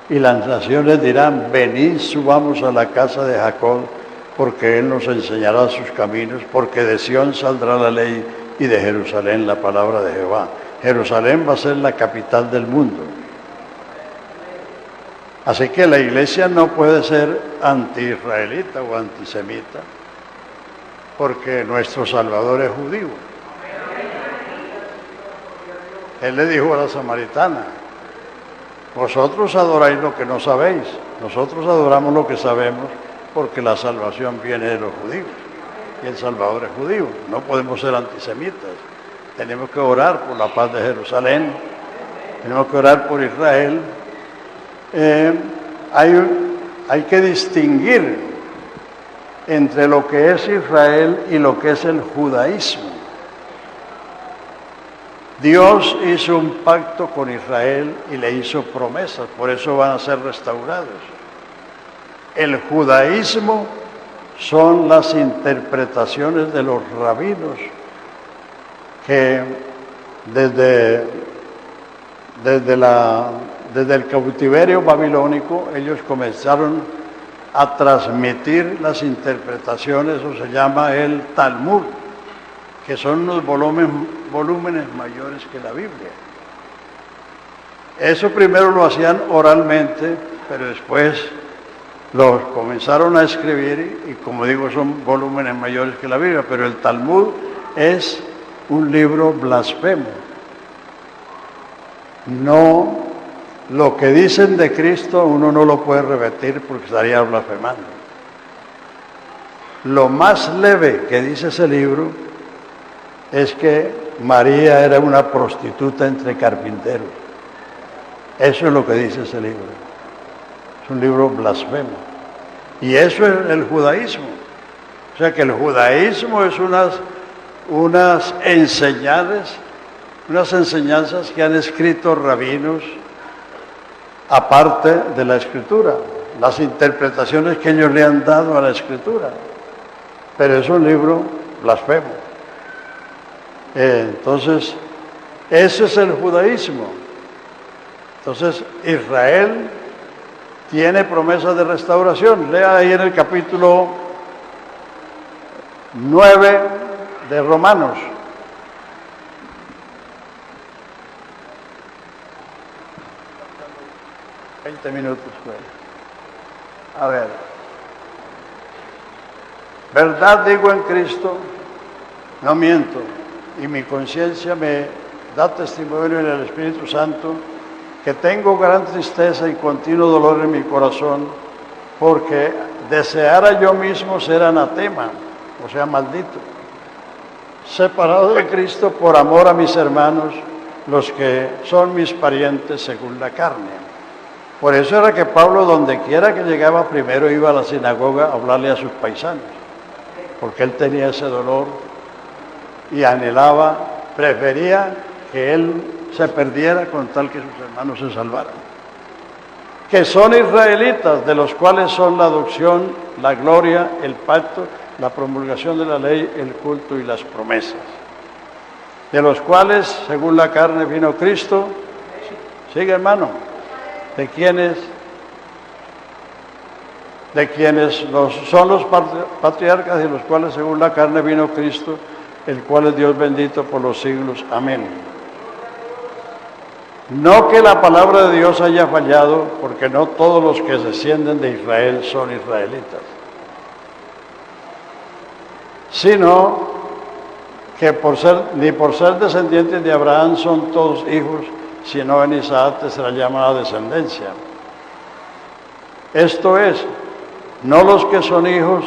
y las naciones dirán, venid, subamos a la casa de Jacob, porque él nos enseñará sus caminos, porque de Sión saldrá la ley y de Jerusalén la palabra de Jehová. Jerusalén va a ser la capital del mundo. Así que la iglesia no puede ser anti-israelita o antisemita, porque nuestro Salvador es judío. Él le dijo a la samaritana, vosotros adoráis lo que no sabéis, nosotros adoramos lo que sabemos, porque la salvación viene de los judíos, y el Salvador es judío. No podemos ser antisemitas, tenemos que orar por la paz de Jerusalén, tenemos que orar por Israel. Hay que distinguir entre lo que es Israel y lo que es el judaísmo. Dios hizo un pacto con Israel y le hizo promesas, por eso van a ser restaurados. El judaísmo son las interpretaciones de los rabinos que desde el cautiverio babilónico ellos comenzaron a transmitir las interpretaciones, eso se llama el Talmud, que son unos volúmenes mayores que la Biblia. Eso primero lo hacían oralmente, pero después los comenzaron a escribir y como digo son volúmenes mayores que la Biblia, pero el Talmud es un libro blasfemo. No, lo que dicen de Cristo uno no lo puede repetir porque estaría blasfemando. Lo más leve que dice ese libro es que María era una prostituta entre carpinteros. Eso es lo que dice ese libro. Es un libro blasfemo. Y eso es el judaísmo. O sea que el judaísmo es unas enseñanzas que han escrito rabinos aparte de la Escritura, las interpretaciones que ellos le han dado a la Escritura. Pero es un libro blasfemo. Entonces, ese es el judaísmo. Entonces, Israel tiene promesas de restauración. Lea ahí en el capítulo 9 de Romanos. 7 minutos, pues. A ver. Verdad digo en Cristo, no miento, y mi conciencia me da testimonio en el Espíritu Santo que tengo gran tristeza y continuo dolor en mi corazón, porque deseara yo mismo ser anatema, o sea, maldito, separado de Cristo por amor a mis hermanos, los que son mis parientes según la carne. Por eso era que Pablo, donde quiera que llegaba, primero iba a la sinagoga a hablarle a sus paisanos, porque él tenía ese dolor y anhelaba, prefería que él se perdiera con tal que sus hermanos se salvaran. Que son israelitas, de los cuales son la adopción, la gloria, el pacto, la promulgación de la ley, el culto y las promesas. De los cuales, según la carne, vino Cristo. Sigue, hermano. De quienes son los patriarcas, de los cuales, según la carne, vino Cristo, el cual es Dios bendito por los siglos. Amén. No que la palabra de Dios haya fallado, porque no todos los que descienden de Israel son israelitas, sino que ni por ser descendientes de Abraham son todos hijos, sino en Isaac te será llamada descendencia. Esto es, no los que son hijos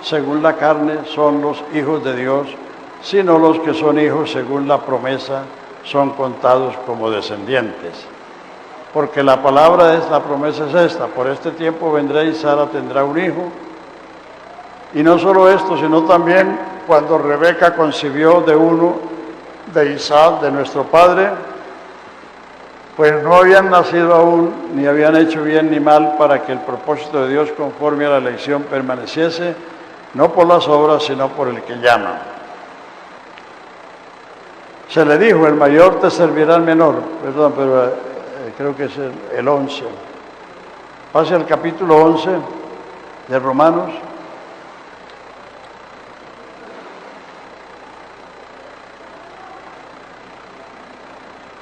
según la carne son los hijos de Dios, sino los que son hijos según la promesa son contados como descendientes. Porque la promesa es esta: por este tiempo vendré y Sara tendrá un hijo. Y no solo esto, sino también cuando Rebeca concibió de uno de Isaac, de nuestro padre, pues no habían nacido aún, ni habían hecho bien ni mal, para que el propósito de Dios conforme a la elección permaneciese, no por las obras, sino por el que llama. Se le dijo, el mayor te servirá al menor. Perdón, pero creo que es el 11. Pase al capítulo 11 de Romanos.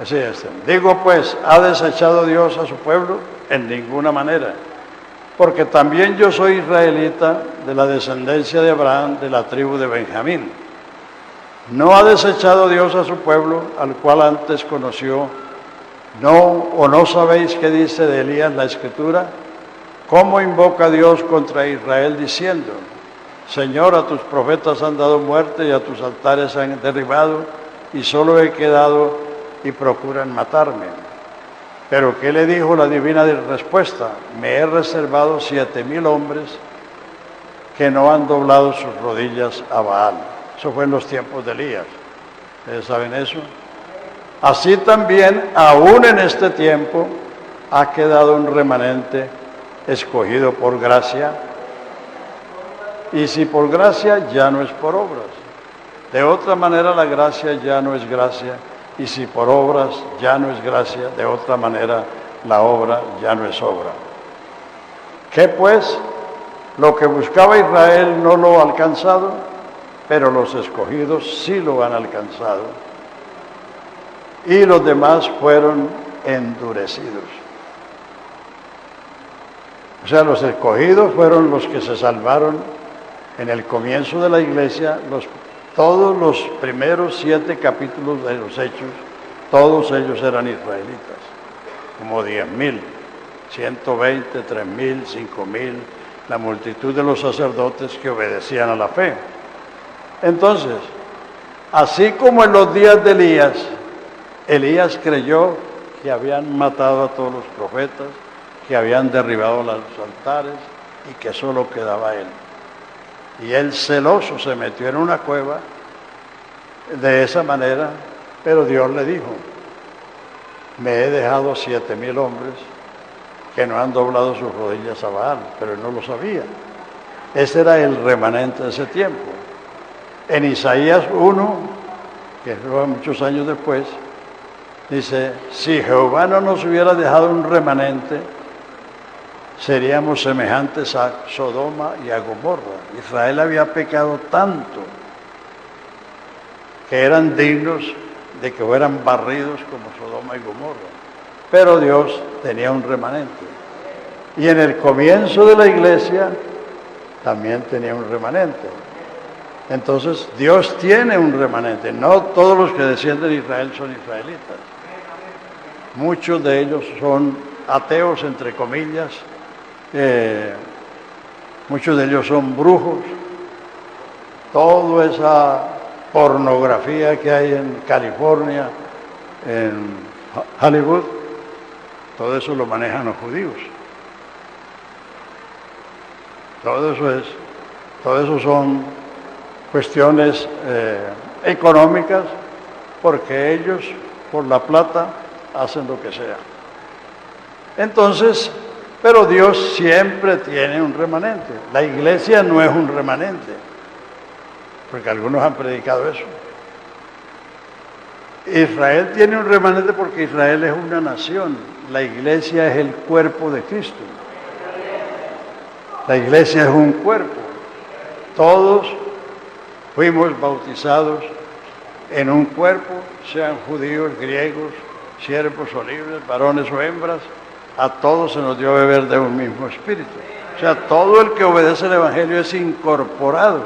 Así es. Digo pues, ¿ha desechado Dios a su pueblo? En ninguna manera. Porque también yo soy israelita, de la descendencia de Abraham, de la tribu de Benjamín. ¿No ha desechado Dios a su pueblo, al cual antes conoció? ¿No sabéis qué dice de Elías la Escritura? ¿Cómo invoca Dios contra Israel diciendo: Señor, a tus profetas han dado muerte y a tus altares han derribado, y solo he quedado y procuran matarme? Pero ¿qué le dijo la divina respuesta? Me he reservado 7,000 hombres que no han doblado sus rodillas a Baal. Eso fue en los tiempos de Elías. ¿Ustedes saben eso? Así también, aún en este tiempo, ha quedado un remanente escogido por gracia. Y si por gracia, ya no es por obras. De otra manera, la gracia ya no es gracia. Y si por obras, ya no es gracia. De otra manera, la obra ya no es obra. ¿Qué pues? Lo que buscaba Israel no lo ha alcanzado, pero los escogidos sí lo han alcanzado, y los demás fueron endurecidos. O sea, los escogidos fueron los que se salvaron en el comienzo de la iglesia. Todos los primeros 7 capítulos de los Hechos, todos ellos eran israelitas, como 10,000, 120, 3,000, 5,000, la multitud de los sacerdotes que obedecían a la fe. Entonces, así como en los días de Elías creyó que habían matado a todos los profetas, que habían derribado los altares y que solo quedaba él. Y él, celoso, se metió en una cueva de esa manera, pero Dios le dijo: me he dejado 7,000 hombres que no han doblado sus rodillas a Baal, pero él no lo sabía. Ese era el remanente de ese tiempo. En Isaías 1, que fue muchos años después, dice: si Jehová no nos hubiera dejado un remanente, seríamos semejantes a Sodoma y a Gomorra. Israel había pecado tanto que eran dignos de que fueran barridos como Sodoma y Gomorra. Pero Dios tenía un remanente. Y en el comienzo de la iglesia también tenía un remanente. Entonces Dios tiene un remanente. No todos los que descienden de Israel son israelitas. Muchos de ellos son ateos, entre comillas. Muchos de ellos son brujos. Toda esa pornografía que hay en California, en Hollywood, todo eso lo manejan los judíos. Todo eso son cuestiones económicas, porque ellos, por la plata, hacen lo que sea. Entonces, pero Dios siempre tiene un remanente. La iglesia no es un remanente, porque algunos han predicado eso. Israel tiene un remanente porque Israel es una nación. La iglesia es el cuerpo de Cristo. La iglesia es un cuerpo. Todos fuimos bautizados en un cuerpo, sean judíos, griegos, siervos o libres, varones o hembras. A todos se nos dio a beber de un mismo espíritu. O sea, todo el que obedece el Evangelio es incorporado,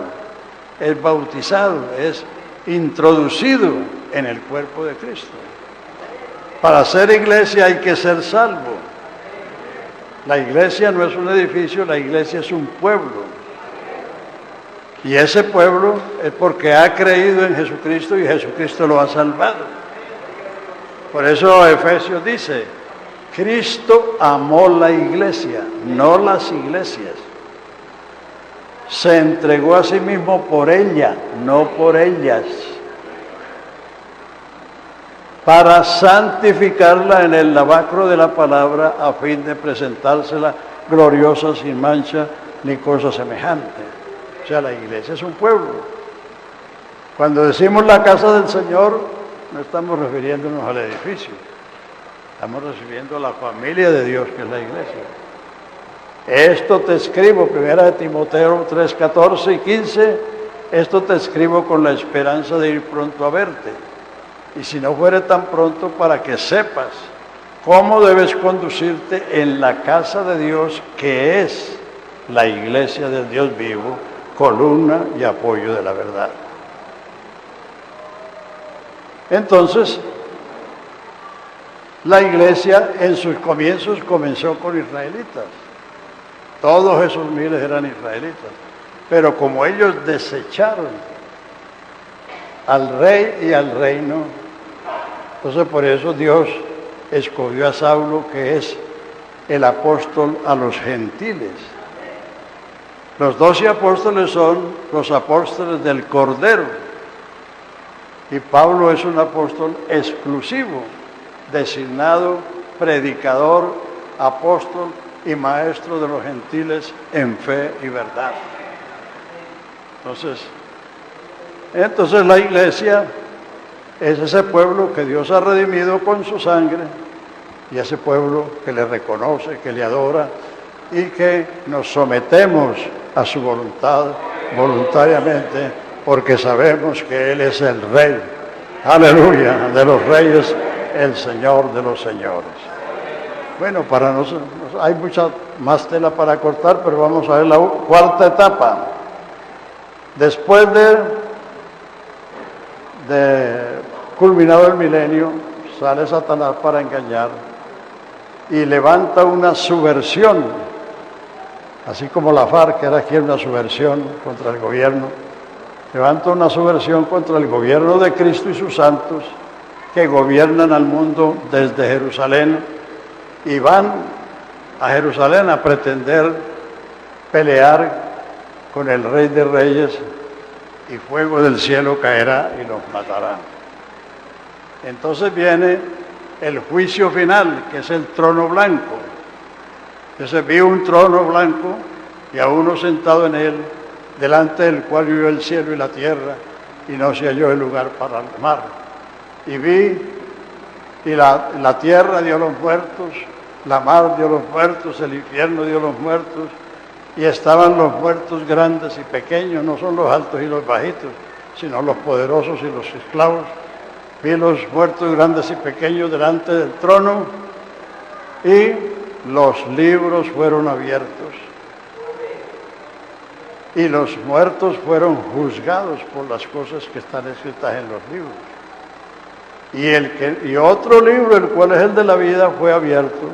es bautizado, es introducido en el cuerpo de Cristo. Para ser iglesia hay que ser salvo. La iglesia no es un edificio, la iglesia es un pueblo. Y ese pueblo es porque ha creído en Jesucristo y Jesucristo lo ha salvado. Por eso Efesios dice, Cristo amó la iglesia, no las iglesias. Se entregó a sí mismo por ella, no por ellas, para santificarla en el lavacro de la palabra, a fin de presentársela gloriosa, sin mancha, ni cosa semejante. O sea, la iglesia es un pueblo. Cuando decimos la casa del Señor, no estamos refiriéndonos al edificio. Estamos recibiendo a la familia de Dios, que es la iglesia. Esto te escribo, 1 Timoteo 3, 14 y 15, esto te escribo con la esperanza de ir pronto a verte. Y si no fuere tan pronto, para que sepas cómo debes conducirte en la casa de Dios, que es la iglesia del Dios vivo, columna y apoyo de la verdad. Entonces, la iglesia en sus comienzos comenzó con israelitas. Todos esos miles eran israelitas. Pero como ellos desecharon al rey y al reino, entonces por eso Dios escogió a Saulo, que es el apóstol a los gentiles. Los 12 apóstoles son los apóstoles del Cordero. Y Pablo es un apóstol exclusivo, designado predicador, apóstol y maestro de los gentiles en fe y verdad. Entonces la iglesia es ese pueblo que Dios ha redimido con su sangre, y ese pueblo que le reconoce, que le adora y que nos sometemos a su voluntad voluntariamente, porque sabemos que Él es el Rey, aleluya, de los reyes, el Señor de los señores. Bueno, para nosotros hay mucha más tela para cortar, pero vamos a ver la cuarta etapa. Después de culminado el milenio, sale Satanás para engañar y levanta una subversión, así como la FARC era aquí una subversión contra el gobierno. Levanta una subversión contra el gobierno de Cristo y sus santos, que gobiernan al mundo desde Jerusalén, y van a Jerusalén a pretender pelear con el Rey de Reyes, y fuego del cielo caerá y los matará. Entonces viene el juicio final, que es el trono blanco. Entonces vi un trono blanco y a uno sentado en él, delante del cual vivió el cielo y la tierra, y no se halló el lugar para el mar. Y vi, y la tierra dio los muertos, la mar dio los muertos, el infierno dio los muertos, y estaban los muertos grandes y pequeños, no son los altos y los bajitos, sino los poderosos y los esclavos. Vi los muertos grandes y pequeños delante del trono, y los libros fueron abiertos y los muertos fueron juzgados por las cosas que están escritas en los libros. Y otro libro, el cual es el de la vida, fue abierto,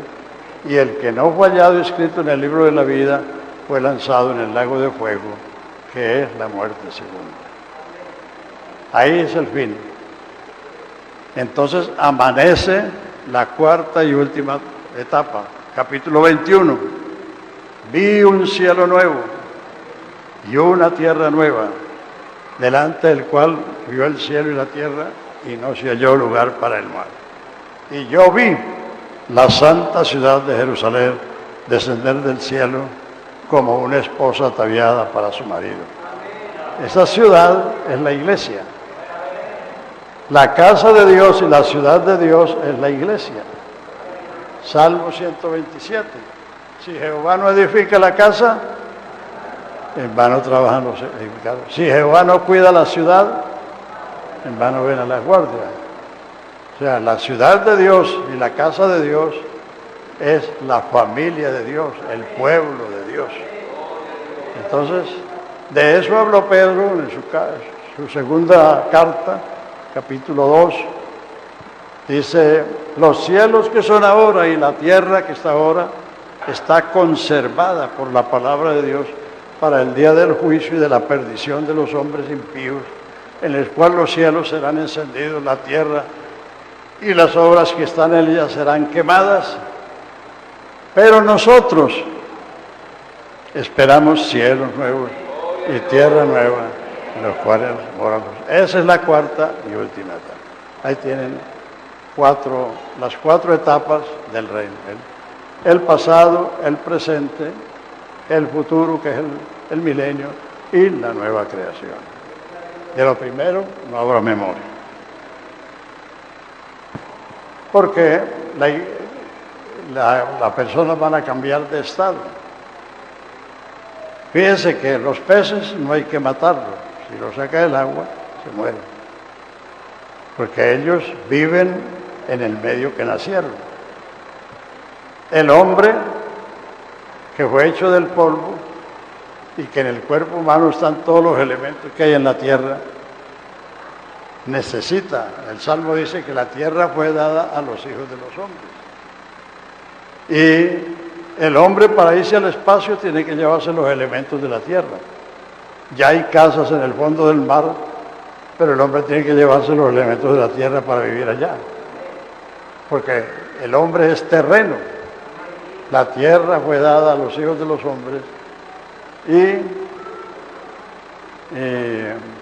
y el que no fue hallado escrito en el libro de la vida fue lanzado en el lago de fuego, que es la muerte segunda. Ahí es el fin. Entonces amanece la cuarta y última etapa, capítulo 21. Vi un cielo nuevo y una tierra nueva, delante del cual vio el cielo y la tierra, y no se halló lugar para el mar. Y yo vi la santa ciudad de Jerusalén descender del cielo como una esposa ataviada para su marido. Esa ciudad es la iglesia. La casa de Dios y la ciudad de Dios es la iglesia. Salmo 127. Si Jehová no edifica la casa, en vano trabajan los edificadores. Si Jehová no cuida la ciudad, en vano ven a las guardias. O sea, la ciudad de Dios y la casa de Dios es la familia de Dios, el pueblo de Dios. Entonces, de eso habló Pedro en su segunda carta, capítulo 2. Dice, los cielos que son ahora y la tierra que está ahora está conservada por la palabra de Dios para el día del juicio y de la perdición de los hombres impíos, en el cual los cielos serán encendidos, la tierra y las obras que están en ella serán quemadas. Pero nosotros esperamos cielos nuevos y tierra nueva, en los cuales moramos. Esa es la cuarta y última etapa. Ahí tienen las cuatro etapas del reino. El pasado, el presente, el futuro, que es el milenio, y la nueva creación. De lo primero no habrá memoria. Porque las personas van a cambiar de estado. Fíjense que los peces no hay que matarlos. Si los saca del agua, se mueren. Porque ellos viven en el medio que nacieron. El hombre, que fue hecho del polvo, y que en el cuerpo humano están todos los elementos que hay en la tierra, necesita. El Salmo dice que la tierra fue dada a los hijos de los hombres. Y el hombre, para irse al espacio, tiene que llevarse los elementos de la tierra. Ya hay casas en el fondo del mar, pero el hombre tiene que llevarse los elementos de la tierra para vivir allá. Porque el hombre es terreno. La tierra fue dada a los hijos de los hombres. Y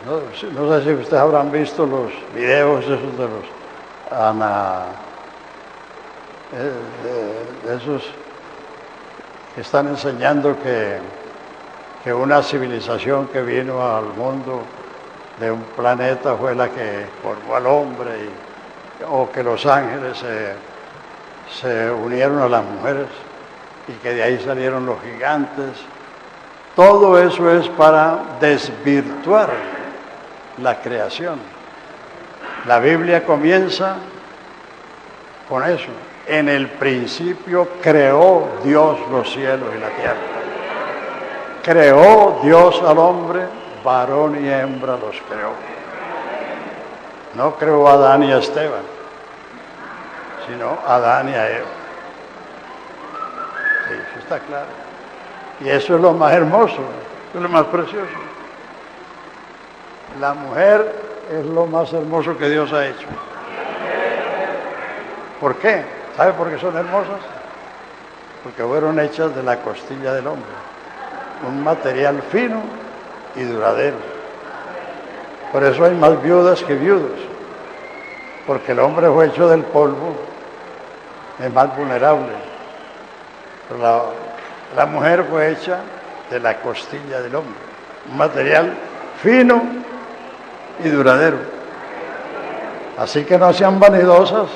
no sé si ustedes habrán visto los videos esos de esos que están enseñando que una civilización que vino al mundo de un planeta fue la que formó al hombre, o que los ángeles se unieron a las mujeres y que de ahí salieron los gigantes. Todo eso es para desvirtuar la creación. La Biblia comienza con eso. En el principio creó Dios los cielos y la tierra. Creó Dios al hombre, varón y hembra los creó. No creó a Adán y a Esteban, sino a Adán y a Eva. Sí, eso está claro. Y eso es lo más hermoso, eso es lo más precioso. La mujer es lo más hermoso que Dios ha hecho. ¿Por qué? ¿Sabe por qué son hermosas? Porque fueron hechas de la costilla del hombre. Un material fino y duradero. Por eso hay más viudas que viudos. Porque el hombre fue hecho del polvo, es más vulnerable. Pero la mujer fue hecha de la costilla del hombre. Un material fino y duradero. Así que no sean vanidosas,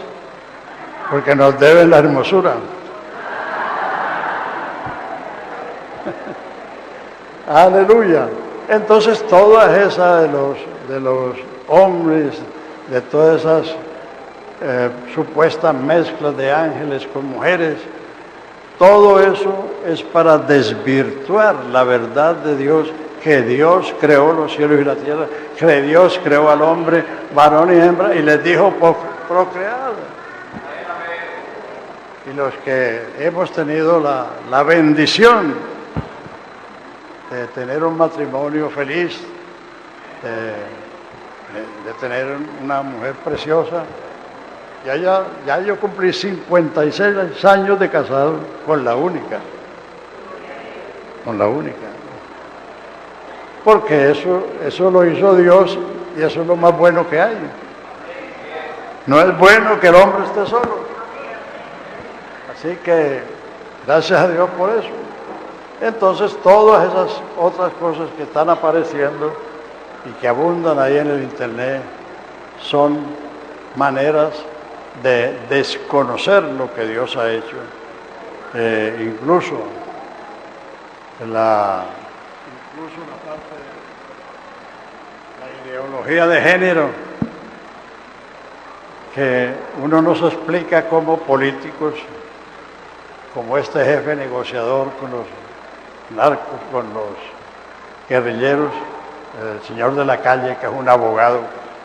porque nos deben la hermosura. Aleluya. Entonces todas esas de los hombres, de todas esas supuestas mezclas de ángeles con mujeres, todo eso es para desvirtuar la verdad de Dios, que Dios creó los cielos y la tierra, que Dios creó al hombre, varón y hembra, y les dijo procrear. Y los que hemos tenido la bendición de tener un matrimonio feliz, de tener una mujer preciosa, ya yo cumplí 56 años de casado con la única. Porque eso lo hizo Dios y eso es lo más bueno que hay. No es bueno que el hombre esté solo. Así que gracias a Dios por eso. Entonces todas esas otras cosas que están apareciendo y que abundan ahí en el internet son maneras de desconocer lo que Dios ha hecho. Incluso la parte de la ideología de género, que uno no se explica cómo políticos, como este jefe negociador con los narcos, con los guerrilleros, el señor de la calle, que es un abogado,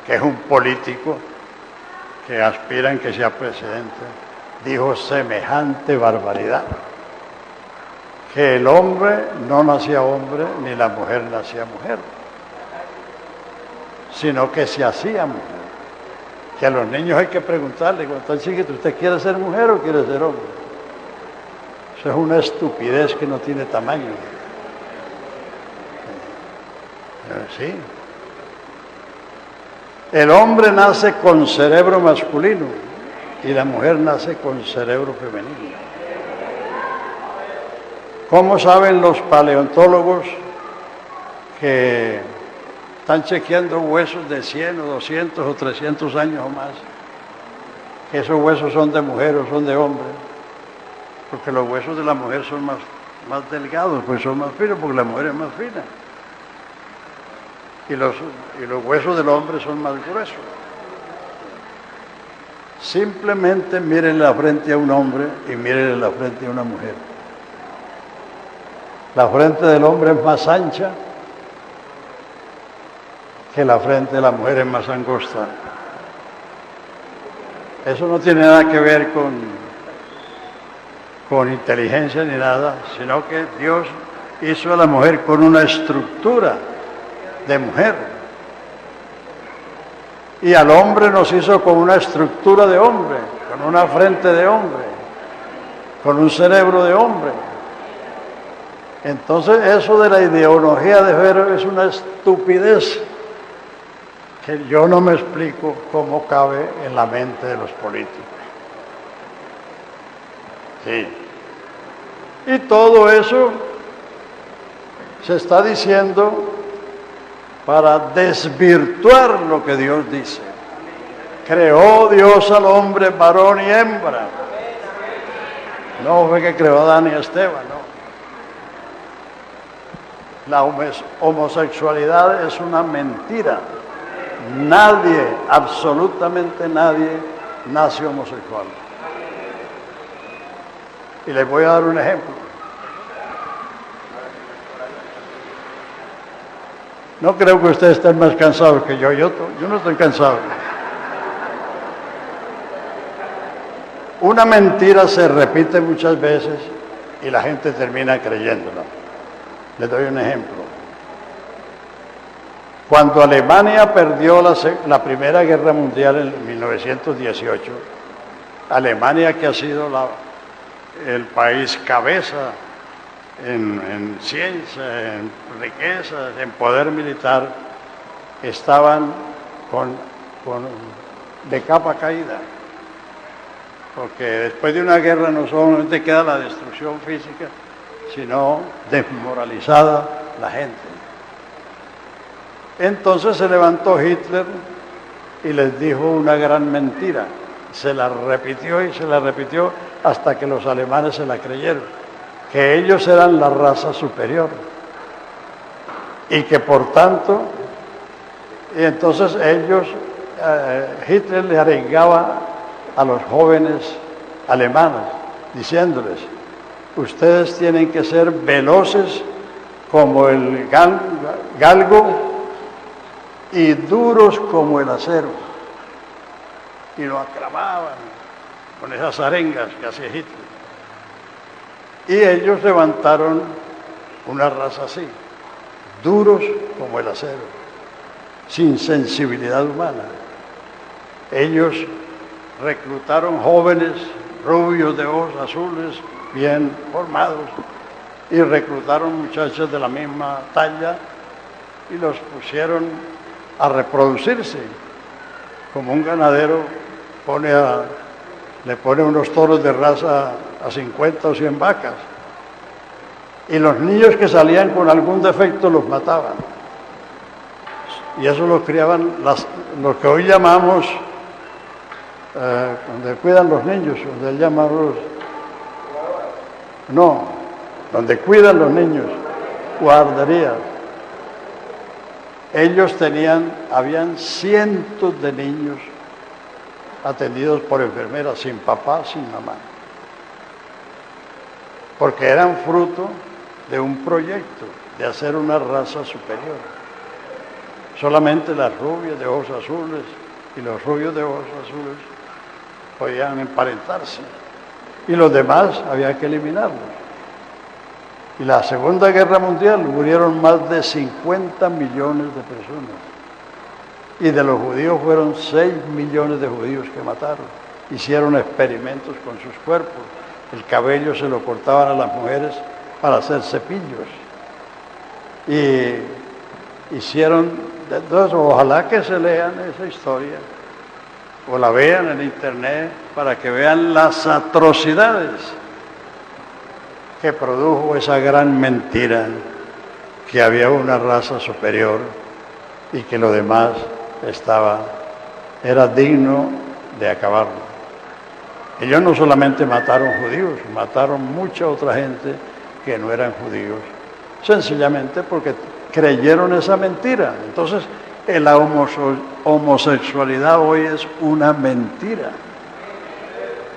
que es un político, que aspiran que sea presidente, dijo semejante barbaridad, que el hombre no nacía hombre ni la mujer nacía mujer, sino que se hacía mujer. Que a los niños hay que preguntarle, cuando están chiquitos, ¿usted quiere ser mujer o quiere ser hombre? Eso es una estupidez que no tiene tamaño. Sí. El hombre nace con cerebro masculino y la mujer nace con cerebro femenino. ¿Cómo saben los paleontólogos que están chequeando huesos de 100 o 200 o 300 años o más, que esos huesos son de mujer o son de hombre? Porque los huesos de la mujer son más delgados, pues son más finos, porque la mujer es más fina. Y los huesos del hombre son más gruesos. Simplemente miren la frente a un hombre y miren la frente a una mujer. La frente del hombre es más ancha que la frente de la mujer es más angosta. Eso no tiene nada que ver con inteligencia ni nada, sino que Dios hizo a la mujer con una estructura de mujer. Y al hombre nos hizo con una estructura de hombre, con una frente de hombre, con un cerebro de hombre. Entonces eso de la ideología de género es una estupidez que yo no me explico cómo cabe en la mente de los políticos. Sí. Y todo eso se está diciendo para desvirtuar lo que Dios dice. Creó Dios al hombre varón y hembra. No fue que creó a Adán y a Esteban, no. La homosexualidad es una mentira. Nadie, absolutamente nadie, nace homosexual. Y les voy a dar un ejemplo. No creo que ustedes estén más cansados que yo. Yo no estoy cansado. Una mentira se repite muchas veces y la gente termina creyéndola. Les doy un ejemplo. Cuando Alemania perdió la Primera Guerra Mundial en 1918, Alemania, que ha sido el país cabeza en ciencia, en riqueza, en poder militar, estaban de capa caída. Porque después de una guerra no solamente queda la destrucción física, sino desmoralizada la gente. Entonces se levantó Hitler y les dijo una gran mentira. Se la repitió y se la repitió hasta que los alemanes se la creyeron, que ellos eran la raza superior y que por tanto, y entonces Hitler le arengaba a los jóvenes alemanes diciéndoles ustedes tienen que ser veloces como el galgo y duros como el acero. Y lo aclamaban con esas arengas que hacía Hitler. Y ellos levantaron una raza así, duros como el acero, sin sensibilidad humana. Ellos reclutaron jóvenes rubios de ojos azules, bien formados, y reclutaron muchachos de la misma talla y los pusieron a reproducirse, como un ganadero le pone unos toros de raza a 50 o 100 vacas, y los niños que salían con algún defecto los mataban, y eso los criaban lo que hoy llamamos donde cuidan los niños, donde llamamos, donde cuidan los niños, guarderías. Ellos habían cientos de niños atendidos por enfermeras, sin papá, sin mamá, porque eran fruto de un proyecto de hacer una raza superior. Solamente las rubias de ojos azules y los rubios de ojos azules podían emparentarse, y los demás había que eliminarlos. Y la Segunda Guerra Mundial murieron más de 50 millones de personas, y de los judíos fueron 6 millones de judíos que mataron. Hicieron experimentos con sus cuerpos, el cabello se lo cortaban a las mujeres para hacer cepillos, y hicieron, entonces ojalá que se lean esa historia o la vean en internet para que vean las atrocidades que produjo esa gran mentira, que había una raza superior y que lo demás era digno de acabarlo. Ellos no solamente mataron judíos, mataron mucha otra gente que no eran judíos, sencillamente porque creyeron esa mentira. Entonces, la homosexualidad hoy es una mentira.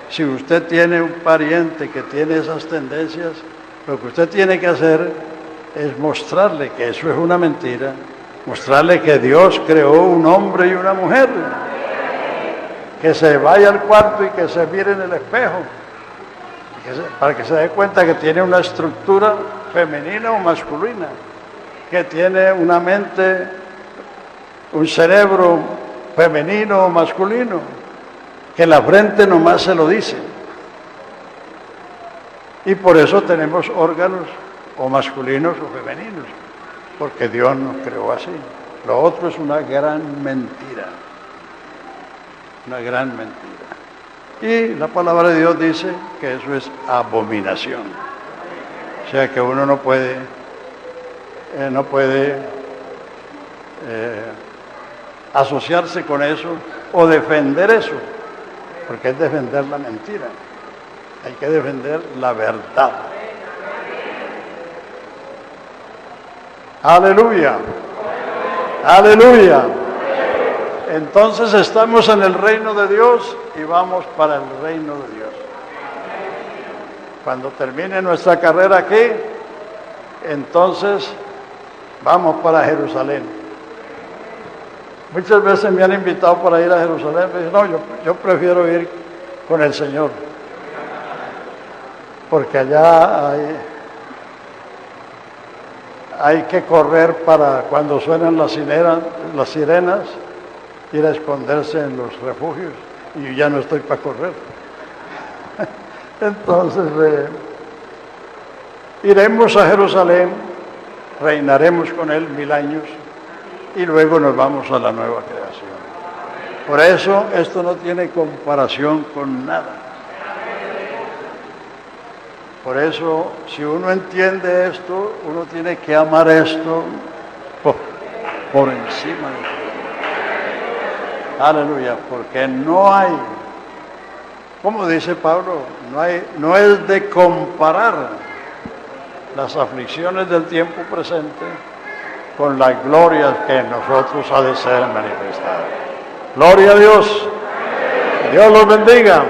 Si usted tiene un pariente que tiene esas tendencias, lo que usted tiene que hacer es mostrarle que eso es una mentira, mostrarle que Dios creó un hombre y una mujer, que se vaya al cuarto y que se mire en el espejo, para que se dé cuenta que tiene una estructura femenina o masculina, que tiene una mente, un cerebro femenino o masculino, que la frente nomás se lo dice. Y por eso tenemos órganos o masculinos o femeninos, porque Dios nos creó así. Lo otro es una gran mentira, una gran mentira. Y la palabra de Dios dice que eso es abominación. O sea que uno no puede asociarse con eso o defender eso, porque es defender la mentira. Hay que defender la verdad. Aleluya. Aleluya. Entonces estamos en el reino de Dios y vamos para el reino de Dios. Cuando termine nuestra carrera aquí, entonces vamos para Jerusalén. Muchas veces me han invitado para ir a Jerusalén, me dicen, no, yo prefiero ir con el Señor, porque allá hay que correr para cuando suenan las sirenas, ir a esconderse en los refugios, y yo ya no estoy para correr. Entonces iremos a Jerusalén, reinaremos con Él 1000 años, y luego nos vamos a la nueva creación. Por eso esto no tiene comparación con nada. Por eso, si uno entiende esto, uno tiene que amar esto por encima de todo. Aleluya, porque no hay, como dice Pablo, no es de comparar las aflicciones del tiempo presente con las glorias que en nosotros ha de ser manifestada. Gloria a Dios. Dios los bendiga.